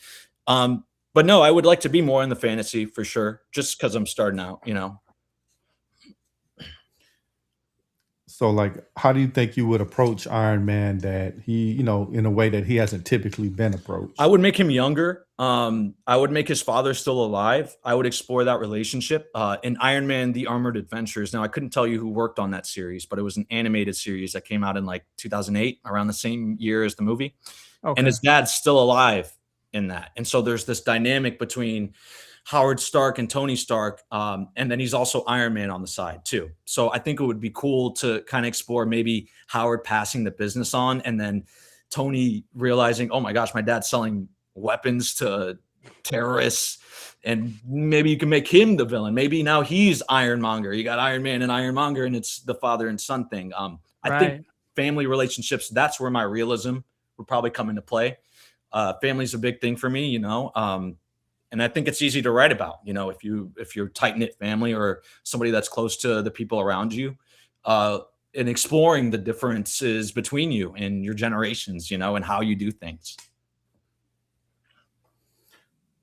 But no, I would like to be more in the fantasy for sure. Just because I'm starting out,
So like, how do you think you would approach Iron Man that he, in a way that he hasn't typically been approached?
I would make him younger. I would make his father still alive. I would explore that relationship. In Iron Man, The Armored Adventures. Now, I couldn't tell you who worked on that series, but it was an animated series that came out in like 2008, around the same year as the movie. Okay. And his dad's still alive in that. And so there's this dynamic between Howard Stark and Tony Stark. And then he's also Iron Man on the side too. So I think it would be cool to kind of explore maybe Howard passing the business on and then Tony realizing, oh my gosh, my dad's selling weapons to terrorists, and maybe you can make him the villain. Maybe now he's Ironmonger. You got Iron Man and Ironmonger, and it's the father and son thing. I think family relationships, that's where my realism would probably come into play. Family's a big thing for me, and I think it's easy to write about. If you're tight knit family or somebody that's close to the people around you, uh, and exploring the differences between you and your generations, and how you do things.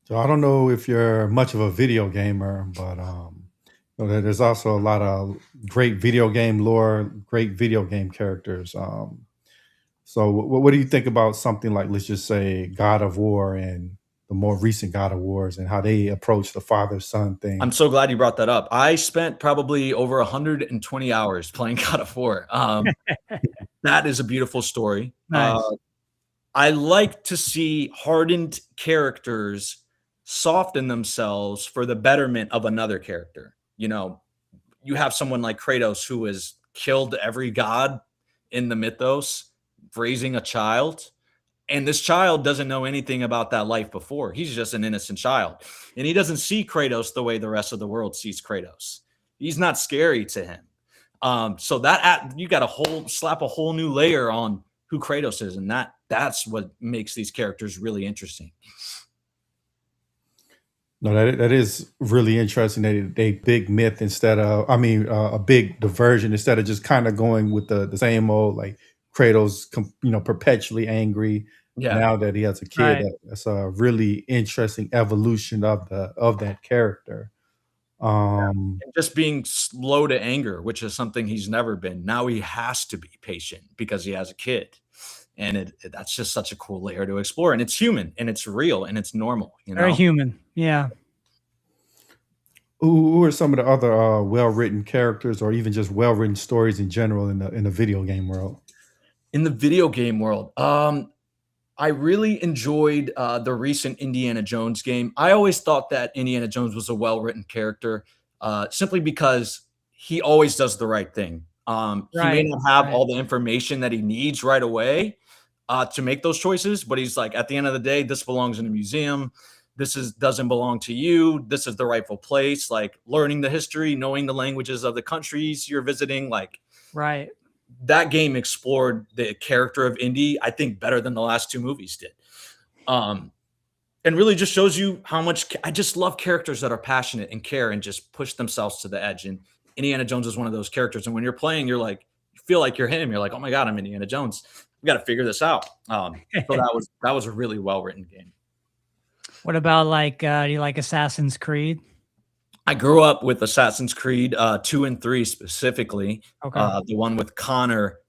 So I don't know if you're much of a video gamer, but there's also a lot of great video game lore, great video game characters. So what do you think about something like, let's just say, God of War and the more recent God of Wars and how they approach the father son
I'm
thing?
so glad you brought that up. I spent probably over 120 hours playing God of War. That is a beautiful story.
Nice.
I like to see hardened characters soften themselves for the betterment of another character. You have someone like Kratos who has killed every god in the mythos, raising a child. And this child doesn't know anything about that life before. He's just an innocent child. And he doesn't see Kratos the way the rest of the world sees Kratos. He's not scary to him. So you got to slap a whole new layer on who Kratos is, and that's what makes these characters really interesting.
No, that is really interesting. They big myth instead of, I mean, a big diversion instead of just kind of going with the same old, like Kratos, perpetually angry.
Yeah.
Now that he has a kid,
Right.
that's a really interesting evolution of that character. Um,
And just being slow to anger, which is something he's never been. Now he has to be patient because he has a kid. And that's just such a cool layer to explore. And it's human and it's real and it's normal,
Very human. Yeah.
who are some of the other well written characters, or even just well written stories in general in the video game world?
In the video game world, I really enjoyed the recent Indiana Jones game. I always thought that Indiana Jones was a well-written character, simply because he always does the right thing. He may
Right.
not have
Right.
all the information that he needs right away to make those choices, but he's like, at the end of the day, this belongs in a museum. Doesn't belong to you. This is the rightful place. Like learning the history, knowing the languages of the countries you're visiting, like
Right.
that game explored the character of Indy, I think, better than the last two movies did. Um, and really just shows you how much I just love characters that are passionate and care and just push themselves to the edge. And Indiana Jones is one of those characters. And when you're playing, you feel like you're him. You're like, oh my God, I'm Indiana Jones. We got to figure this out. So that was a really well written game.
What about do you like Assassin's Creed?
I grew up with Assassin's Creed 2 and 3 specifically.
Okay.
The one with Connor.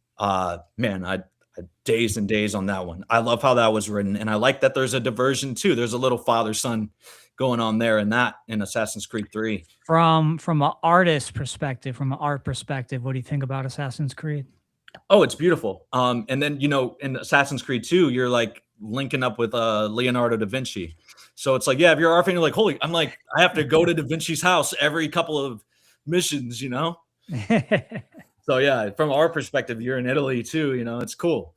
Man, I days and days on that one. I love how that was written, and I like that there's a diversion too. There's a little father son going on there in Assassin's Creed 3.
From an artist perspective, from an art perspective, what do you think about Assassin's Creed?
Oh, it's beautiful. And then in Assassin's Creed 2, you're like linking up with Leonardo da Vinci. So it's like, yeah, if you're art fan, you're like, I'm like, I have to go to Da Vinci's house every couple of missions, So yeah, from our perspective, you're in Italy too, it's cool.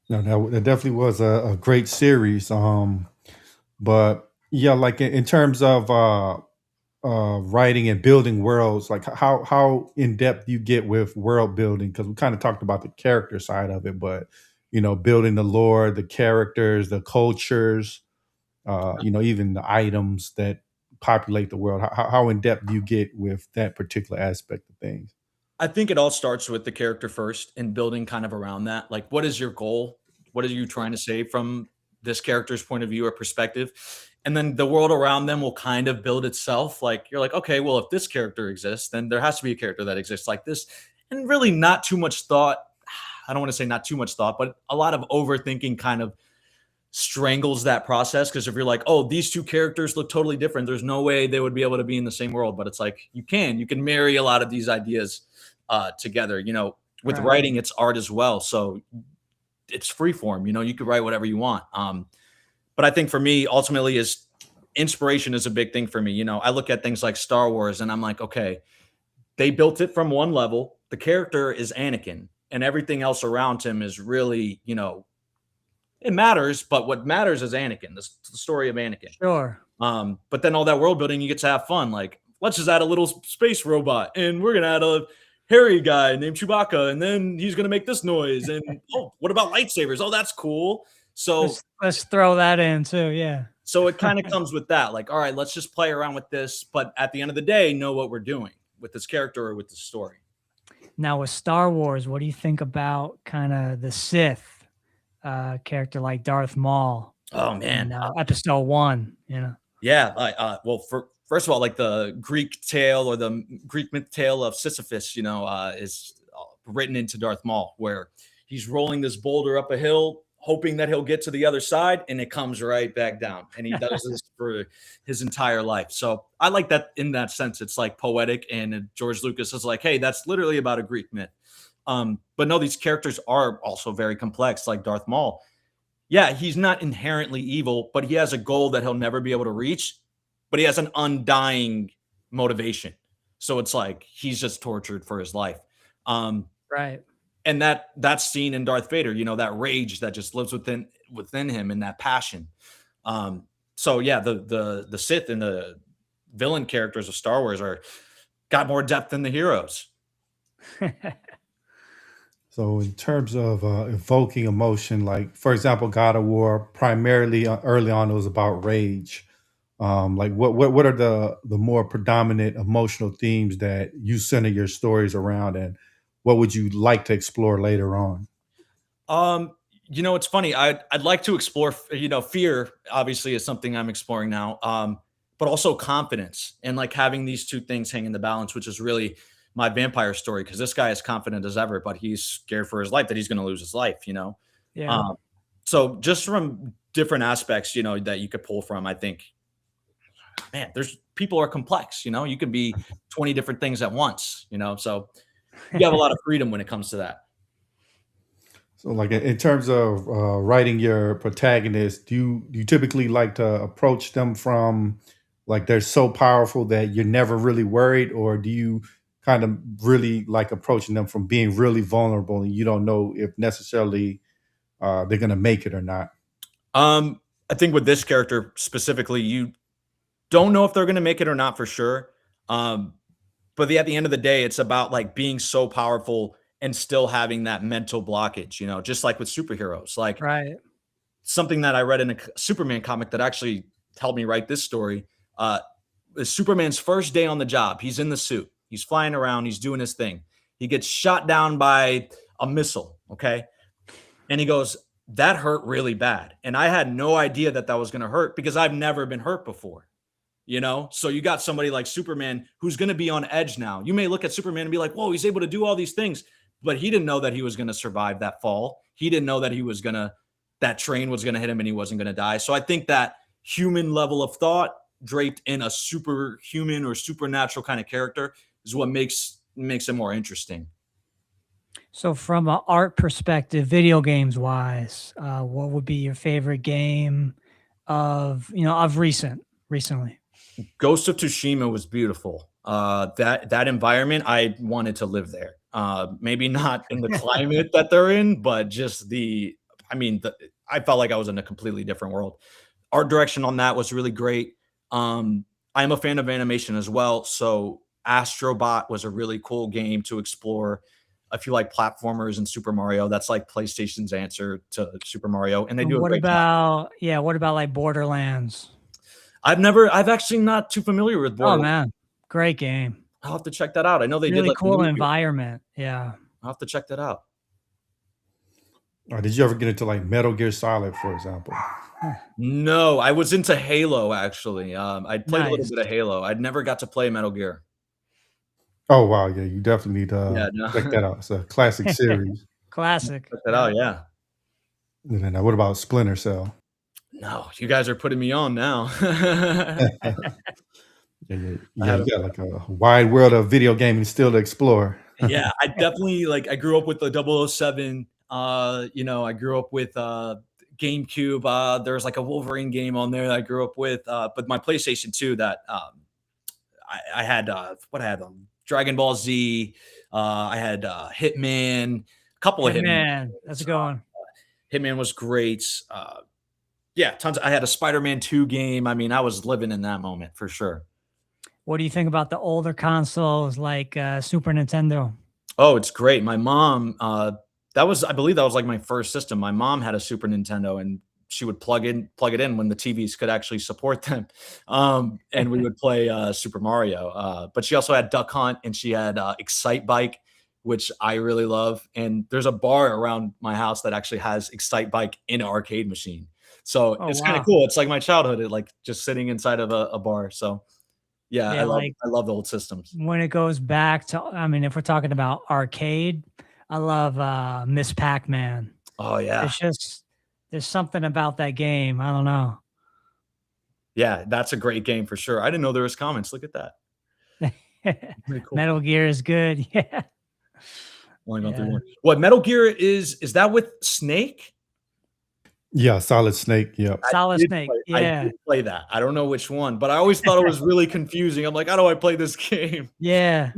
No, that definitely was a great series. But yeah, like in terms of writing and building worlds, like how in depth you get with world building, because we kind of talked about the character side of it, but building the lore, the characters, the cultures, even the items that populate the world. How in depth do you get with that particular aspect of things?
I think it all starts with the character first and building kind of around that. Like, what is your goal? What are you trying to say from this character's point of view or perspective? And then the world around them will kind of build itself. Like, you're like, okay, well, if this character exists, then there has to be a character that exists like this. And really not too much thought. I don't want to say not too much thought, but a lot of overthinking kind of strangles that process. Because if you're like, oh, these two characters look totally different, there's no way they would be able to be in the same world. But it's like, you can marry a lot of these ideas together. With
Right.
writing, it's art as well. So it's free form, you could write whatever you want. But I think for me, ultimately, is inspiration is a big thing for me. I look at things like Star Wars and I'm like, okay, they built it from one level. The character is Anakin and everything else around him is really, it matters, but what matters is Anakin, the story of Anakin.
Sure.
But then all that world building, you get to have fun. Like, let's just add a little space robot and we're going to add a hairy guy named Chewbacca, and then he's gonna make this noise. And oh, what about lightsabers? Oh, that's cool. So
Let's throw that in too. Yeah.
so it kind of comes with that. Like, all right, let's just play around with this, but at the end of the day, know what we're doing with this character or with the story.
Now with Star Wars, what do you think about kind of the Sith character like Darth Maul
Oh
in
man,
Episode 1? You know.
yeah. Well, first of all, like the Greek tale or the Greek myth tale of Sisyphus, is written into Darth Maul, where he's rolling this boulder up a hill, hoping that he'll get to the other side, and it comes right back down. And he does this for his entire life. So I like that in that sense. It's like poetic, and George Lucas is like, hey, that's literally about a Greek myth. But no, these characters are also very complex, like Darth Maul. Yeah, he's not inherently evil, but he has a goal that he'll never be able to reach, but he has an undying motivation. So it's like he's just tortured for his life.
Right.
And that's seen in Darth Vader, that rage that just lives within him and that passion. So yeah, the Sith and the villain characters of Star Wars got more depth than the heroes.
So in terms of evoking emotion, like for example, God of War, primarily early on, it was about rage. Like what are the more predominant emotional themes that you center your stories around, and what would you like to explore later on?
It's funny. I'd like to explore, fear obviously is something I'm exploring now. But also confidence and like having these two things hang in the balance, which is really my vampire story. Cause this guy is confident as ever, but he's scared for his life that he's going to lose his life.
Yeah.
Um, so just from different aspects, that you could pull from, I think, man, people are complex, you could be 20 different things at once, so you have a lot of freedom when it comes to that.
So, like in terms of writing your protagonist, do you typically like to approach them from like they're so powerful that you're never really worried, or do you kind of really like approaching them from being really vulnerable and you don't know if necessarily they're gonna make it or not?
I think with this character specifically, you don't know if they're going to make it or not for sure. Um, but at the end of the day, it's about like being so powerful and still having that mental blockage, just like with superheroes. Like
Right.
something that I read in a Superman comic that actually helped me write this story is Superman's first day on the job. He's in the suit, he's flying around, he's doing his thing. He gets shot down by a missile. Okay. And he goes, that hurt really bad. And I had no idea that was going to hurt because I've never been hurt before. So you got somebody like Superman who's going to be on edge now. You may look at Superman and be like, whoa, he's able to do all these things, but he didn't know that he was going to survive that fall. He didn't know that that train was going to hit him and he wasn't going to die. So I think that human level of thought draped in a superhuman or supernatural kind of character is what makes it more interesting.
So from an art perspective, video games wise, what would be your favorite game of recently?
Ghost of Tsushima was beautiful. That environment, I wanted to live there. Maybe not in the climate that they're in, but just I felt like I was in a completely different world. Art direction on that was really great. I'm a fan of animation as well. So Astrobot was a really cool game to explore. If you like platformers and Super Mario, that's like PlayStation's answer to Super Mario. And they do a great job.
What about like Borderlands?
I've actually not too familiar with
Oh
Borderlands.
man, great game.
I'll have to check that out. I know they did
Really
like a
cool
movie.
environment. Yeah.
I'll have to check that out.
Or did you ever get into like Metal Gear Solid, for example?
No, I was into Halo actually. I played a little
Nice.
bit of Halo. I'd never got to play Metal Gear.
Oh wow, yeah, you definitely need
Yeah,
to
no.
check that out. It's a classic series.
Classic.
Check that out, yeah.
And then what about Splinter Cell?
No, you guys are putting me on now.
Yeah, you got like a wide world of video gaming still to explore.
Yeah, I definitely I grew up with the 007. I grew up with GameCube. There's like a Wolverine game on there that I grew up with. But my PlayStation 2 that I had what I had Dragon Ball Z. I had Hitman, a couple of Hitman.
Man, that's a good one.
Hitman was great. Yeah, tons. I had a Spider-Man 2 game. I mean, I was living in that moment for sure.
What do you think about the older consoles like Super Nintendo?
Oh, it's great. My mom, that was I believe that was like my first system. My mom had a Super Nintendo and she would plug it in when the TVs could actually support them. And we would play Super Mario. But she also had Duck Hunt and she had Excite Bike, which I really love. And there's a bar around my house that actually has Excite Bike in an arcade machine. So
Oh
it's kind of
wow.
cool. It's like my childhood, like just sitting inside of a bar. So yeah,
Yeah, like
I love the old systems.
when it goes back to, I mean, if we're talking about arcade, I love Miss Pac-Man.
Oh yeah.
It's just there's something about that game. I don't know.
Yeah, that's a great game for sure. I didn't know there was comments. Look at that. Pretty cool.
Metal Gear is good. Yeah.
Only gone through
Yeah.
one. What Metal Gear is that with Snake?
Yeah, Solid Snake. Yep.
Solid Snake.
I
Yeah.
did play that. I don't know which one, but I always thought it was really confusing. I'm like, "How do I play this game?"
Yeah.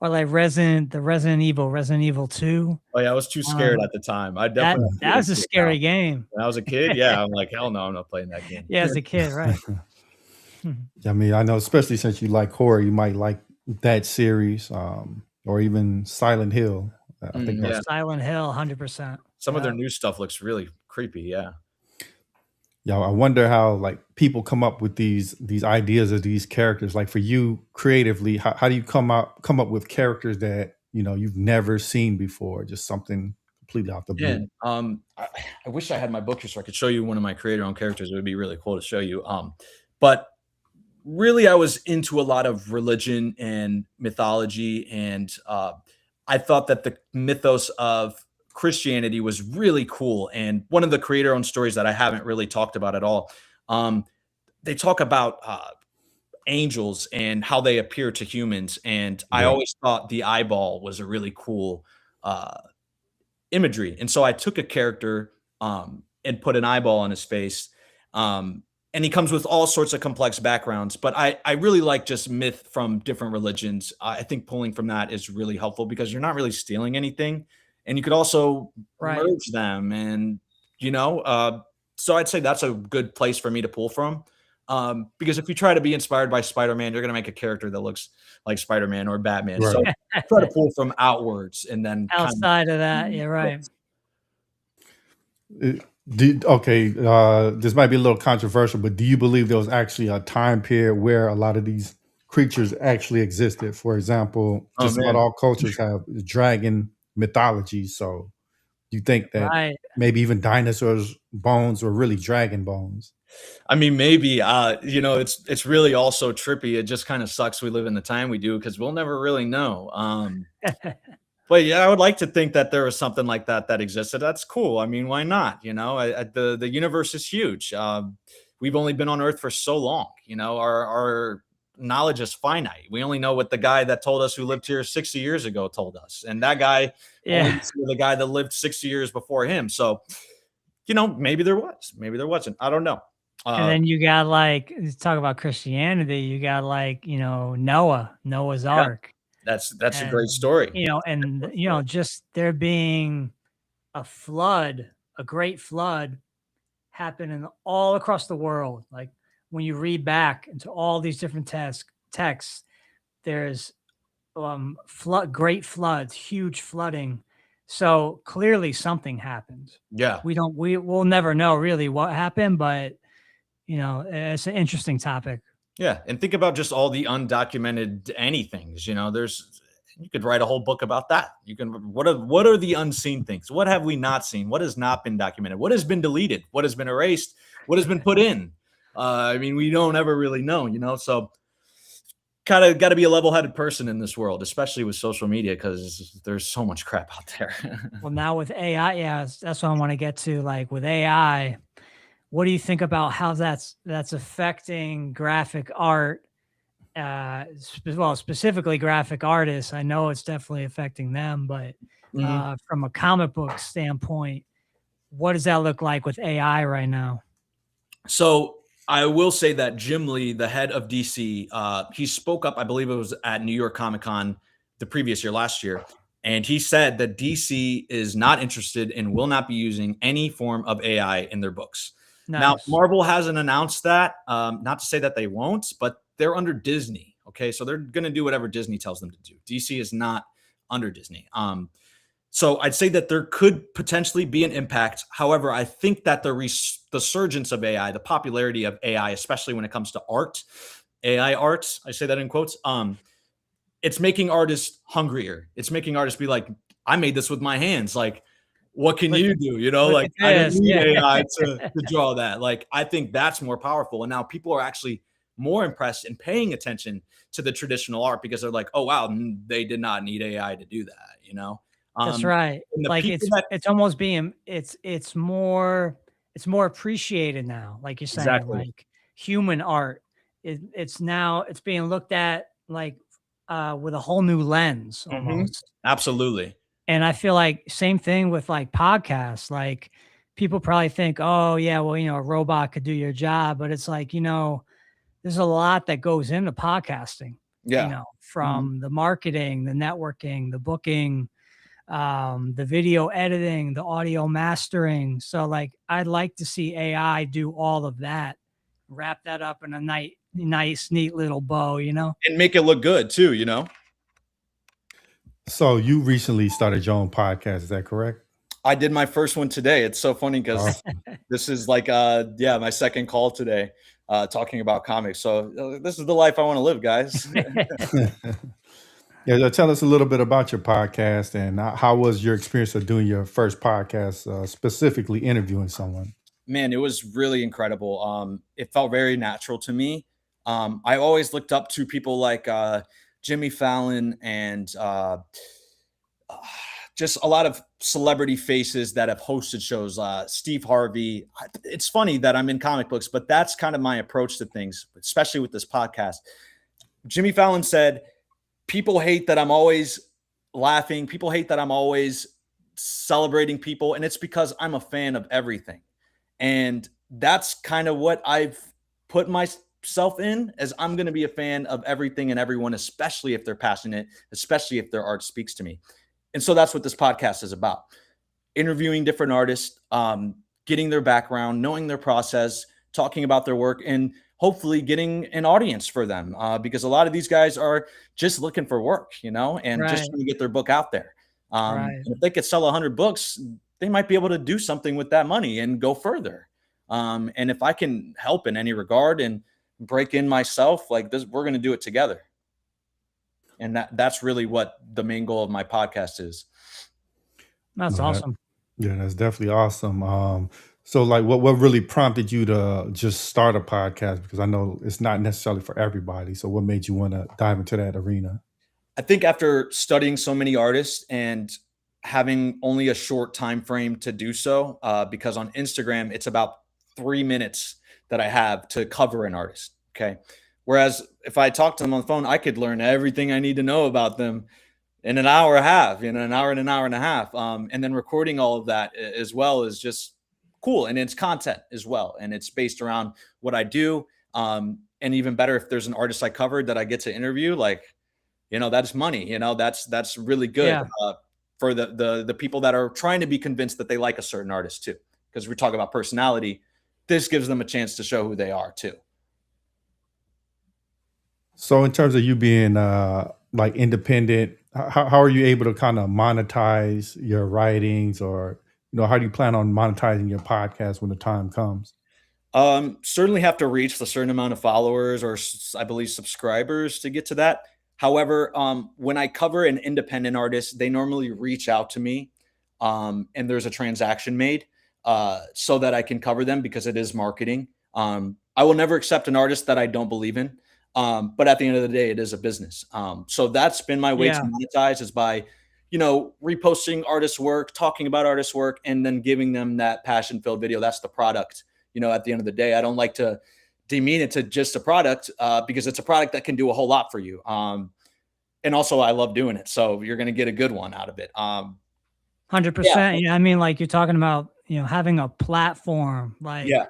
Or like Resident Evil 2.
Oh, yeah, I was too scared
Um,
at the time. I
that
definitely
that was a
figured it out.
scary game.
When I was a kid, yeah, I'm like, "Hell no, I'm not playing that game."
Yeah, as a kid, right.
I mean, I know, especially since you like horror, you might like that series, or even Silent Hill. I think
Yeah.
that's
Silent Hill, 100%.
Some of their
Yeah.
new stuff looks really creepy, yeah.
yeah. I wonder how like people come up with these ideas of these characters. Like for you creatively, how do you come up with characters that you've never seen before? Just something completely out the
Yeah,
blue.
I wish I had my book here so I could show you one of my creator-owned characters. It would be really cool to show you. But really, I was into a lot of religion and mythology, and I thought that the mythos of Christianity was really cool. And one of the creator-owned stories that I haven't really talked about at all, um, they talk about angels and how they appear to humans. And I
Yeah,
always thought the eyeball was a really cool uh, imagery. And so I took a character and put an eyeball on his face. And he comes with all sorts of complex backgrounds. But I really like just myth from different religions. I think pulling from that is really helpful because you're not really stealing anything. And you could also
Right.
merge them. And, you know, so I'd say that's a good place for me to pull from. Because if you try to be inspired by Spider-Man, you're going to make a character that looks like Spider-Man or Batman.
right.
So try to pull from outwards and then kind of
Outside of that, you're right.
Uh, okay, this might be a little controversial, but do you believe there was actually a time period where a lot of these creatures actually existed? For example,
oh,
just about
man.
all cultures have dragon mythology. So do you think that
Right.
maybe even dinosaurs' bones were really dragon bones?
I mean, maybe, you know, it's really also trippy. It just kind of sucks we live in the time we do because we'll never really know. But yeah, I would like to think that there was something like that that existed. That's cool. I mean, why not? You know, the universe is huge. We've only been on Earth for so long. You know, our knowledge is finite. We only know what the guy that told us who lived here 60 years ago told us, and that guy only
Yeah.
knew the guy that lived 60 years before him. So, you know, maybe there was, maybe there wasn't. I don't know.
And
Uh,
then you got like, talk about Christianity, you got like, Noah's
yeah,
Ark.
that's a great
And,
story.
just there being a flood, a great flood happening all across the world. Like when you read back into all these different texts, there's great floods, huge flooding. So clearly something happened.
Yeah.
We'll never know really what happened, but it's an interesting topic.
Yeah, and think about just all the undocumented anythings, you know, there's you could write a whole book about that. You can what are the unseen things? What have we not seen? What has not been documented? What has been deleted? What has been erased? What has been put in? I mean, we don't ever really know, you know. So kind of got to be a level-headed person in this world, especially with social media because there's so much crap out there.
Well, now with AI, yeah, that's what I want to get to. Like with AI, what do you think about how that's affecting graphic art? Specifically graphic artists. I know it's definitely affecting them, but
Mhm.
from a comic book standpoint, what does that look like with AI right now?
So I will say that Jim Lee, the head of DC, he spoke up. I believe it was at New York Comic Con the previous year, last year, and he said that DC is not interested and will not be using any form of AI in their books. Now,
Nice.
Marvel hasn't announced that. Not to say that they won't, but they're under Disney. Okay. So they're going to do whatever Disney tells them to do. DC is not under Disney. So I'd say that there could potentially be an impact. However, I think that the resurgence of AI, the popularity of AI, especially when it comes to art, AI art, I say that in quotes, it's making artists hungrier. It's making artists be like, I made this with my hands. Like, what can
Look
you
at
do? You know,
look
like
at
I don't
this.
need
Yeah.
AI to draw that. Like, I think that's more powerful. And now people are actually more impressed and paying attention to the traditional art because they're like, oh wow, they did not need AI to do that, you know?
That's
Um,
right.
and the
Like
people that
it's almost being it's more appreciated now. Like you're saying,
exactly.
like human art. It's now it's being looked at like with a whole new lens
Mhm.
almost.
Absolutely.
And I feel like same thing with like podcasts. Like people probably think, oh yeah, well, a robot could do your job, but it's like, there's a lot that goes into podcasting,
Yeah. Mhm.
from the marketing, the networking, the booking, the video editing, the audio mastering. So like I'd like to see AI do all of that, wrap that up in a nice, neat little bow,
And make it look good too, you know?
So you recently started your own podcast, is that correct?
I did my first one today. It's so funny because
Awesome.
this is like yeah, my second call today, talking about comics. So this is the life I want to live, guys.
Yeah, tell us a little bit about your podcast and how was your experience of doing your first podcast, specifically interviewing someone?
Man, it was really incredible. It felt very natural to me. I always looked up to people like Jimmy Fallon and just a lot of celebrity faces that have hosted shows. Steve Harvey. It's funny that I'm in comic books, but that's kind of my approach to things, especially with this podcast. Jimmy Fallon said, people hate that I'm always laughing. People hate that I'm always celebrating people. And it's because I'm a fan of everything. And that's kind of what I've put myself in, as I'm going to be a fan of everything and everyone, especially if they're passionate, especially if their art speaks to me. And so that's what this podcast is about: interviewing different artists, getting their background, knowing their process, talking about their work, and hopefully getting an audience for them. Because a lot of these guys are just looking for work, and just
Right,
trying to get their book out there.
right.
And if they could sell 100 books, they might be able to do something with that money and go further. And if I can help in any regard and break in myself, like this, we're going to do it together. And that's really what the main goal of my podcast is.
That's
No,
awesome.
yeah, that's definitely awesome. So like what really prompted you to just start a podcast? Because I know it's not necessarily for everybody. So what made you want to dive into that arena?
I think after studying so many artists and having only a short time frame to do so, because on Instagram it's about 3 minutes that I have to cover an artist. Okay, whereas if I talk to them on the phone, I could learn everything I need to know about them in an hour and a half, an hour and a half. And then recording all of that as well is just cool. And it's content as well. And it's based around what I do. And even better, if there's an artist I covered that I get to interview, like, that's money, that's really good
Yeah.
for the people that are trying to be convinced that they like a certain artist too. Because we talk about personality, this gives them a chance to show who they are too.
So in terms of you being like independent, how are you able to kind of monetize your writings, or how do you plan on monetizing your podcast when the time comes?
Certainly have to reach a certain amount of followers or I believe subscribers to get to that. However, when I cover an independent artist, they normally reach out to me, and there's a transaction made, so that I can cover them because it is marketing. I will never accept an artist that I don't believe in. But at the end of the day, it is a business. So that's been my way to
Yeah.
monetize, is by, reposting artists' work, talking about artists' work, and then giving them that passion filled video. That's the product. At the end of the day, I don't like to demean it to just a product, because it's a product that can do a whole lot for you. And also I love doing it. So you're going to get a good one out of it. Yeah.
100%. Yeah. I mean, like you're talking about, having a platform like
Yeah.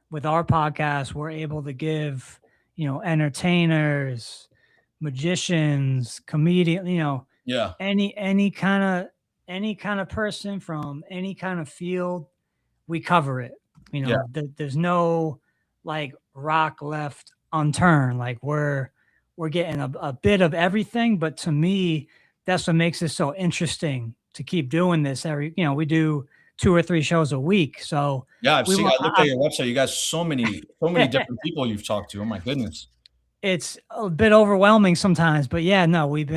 with our podcast, we're able to give, entertainers, magicians, comedian,
Yeah.
any kind of person from any kind of field, we cover it. There's no like rock left unturned. Like we're getting a bit of everything. But to me, that's what makes it so interesting to keep doing this. We do 2 or 3 shows a week. So
Yeah, I've
we
seen.
want,
I looked at your website. You guys, so many different people you've talked to. Oh my goodness.
it's a bit overwhelming sometimes, but yeah, no, we've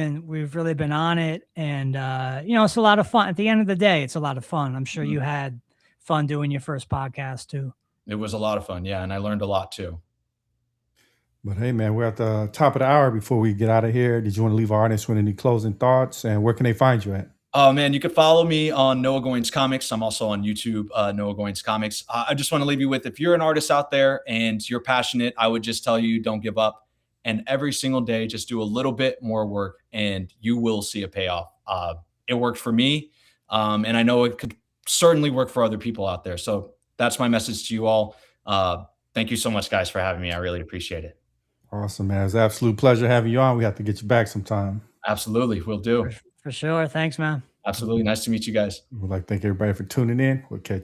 really been on it, and it's a lot of fun. At the end of the day, it's a lot of fun. I'm sure you had fun doing your first podcast too.
It was a lot of fun, yeah, and I learned a lot too.
But hey, man, we're at the top of the hour. Before we get out of here, did you want to leave our audience with any closing thoughts? And where can they find you at?
Oh man, you can follow me on Noah Goins Comics. I'm also on YouTube, Noah Goins Comics. I just want to leave you with, if you're an artist out there and you're passionate, I would just tell you, don't give up. And every single day, just do a little bit more work and you will see a payoff. It worked for me. And I know it could certainly work for other people out there. So that's my message to you all. Thank you so much, guys, for having me. I really appreciate it.
Awesome, man. It's an absolute pleasure having you on. We have to get you back sometime.
Absolutely. We'll do.
For sure. Thanks, man.
Absolutely. Nice to meet you guys.
We'd like to thank everybody for tuning in. We'll catch you.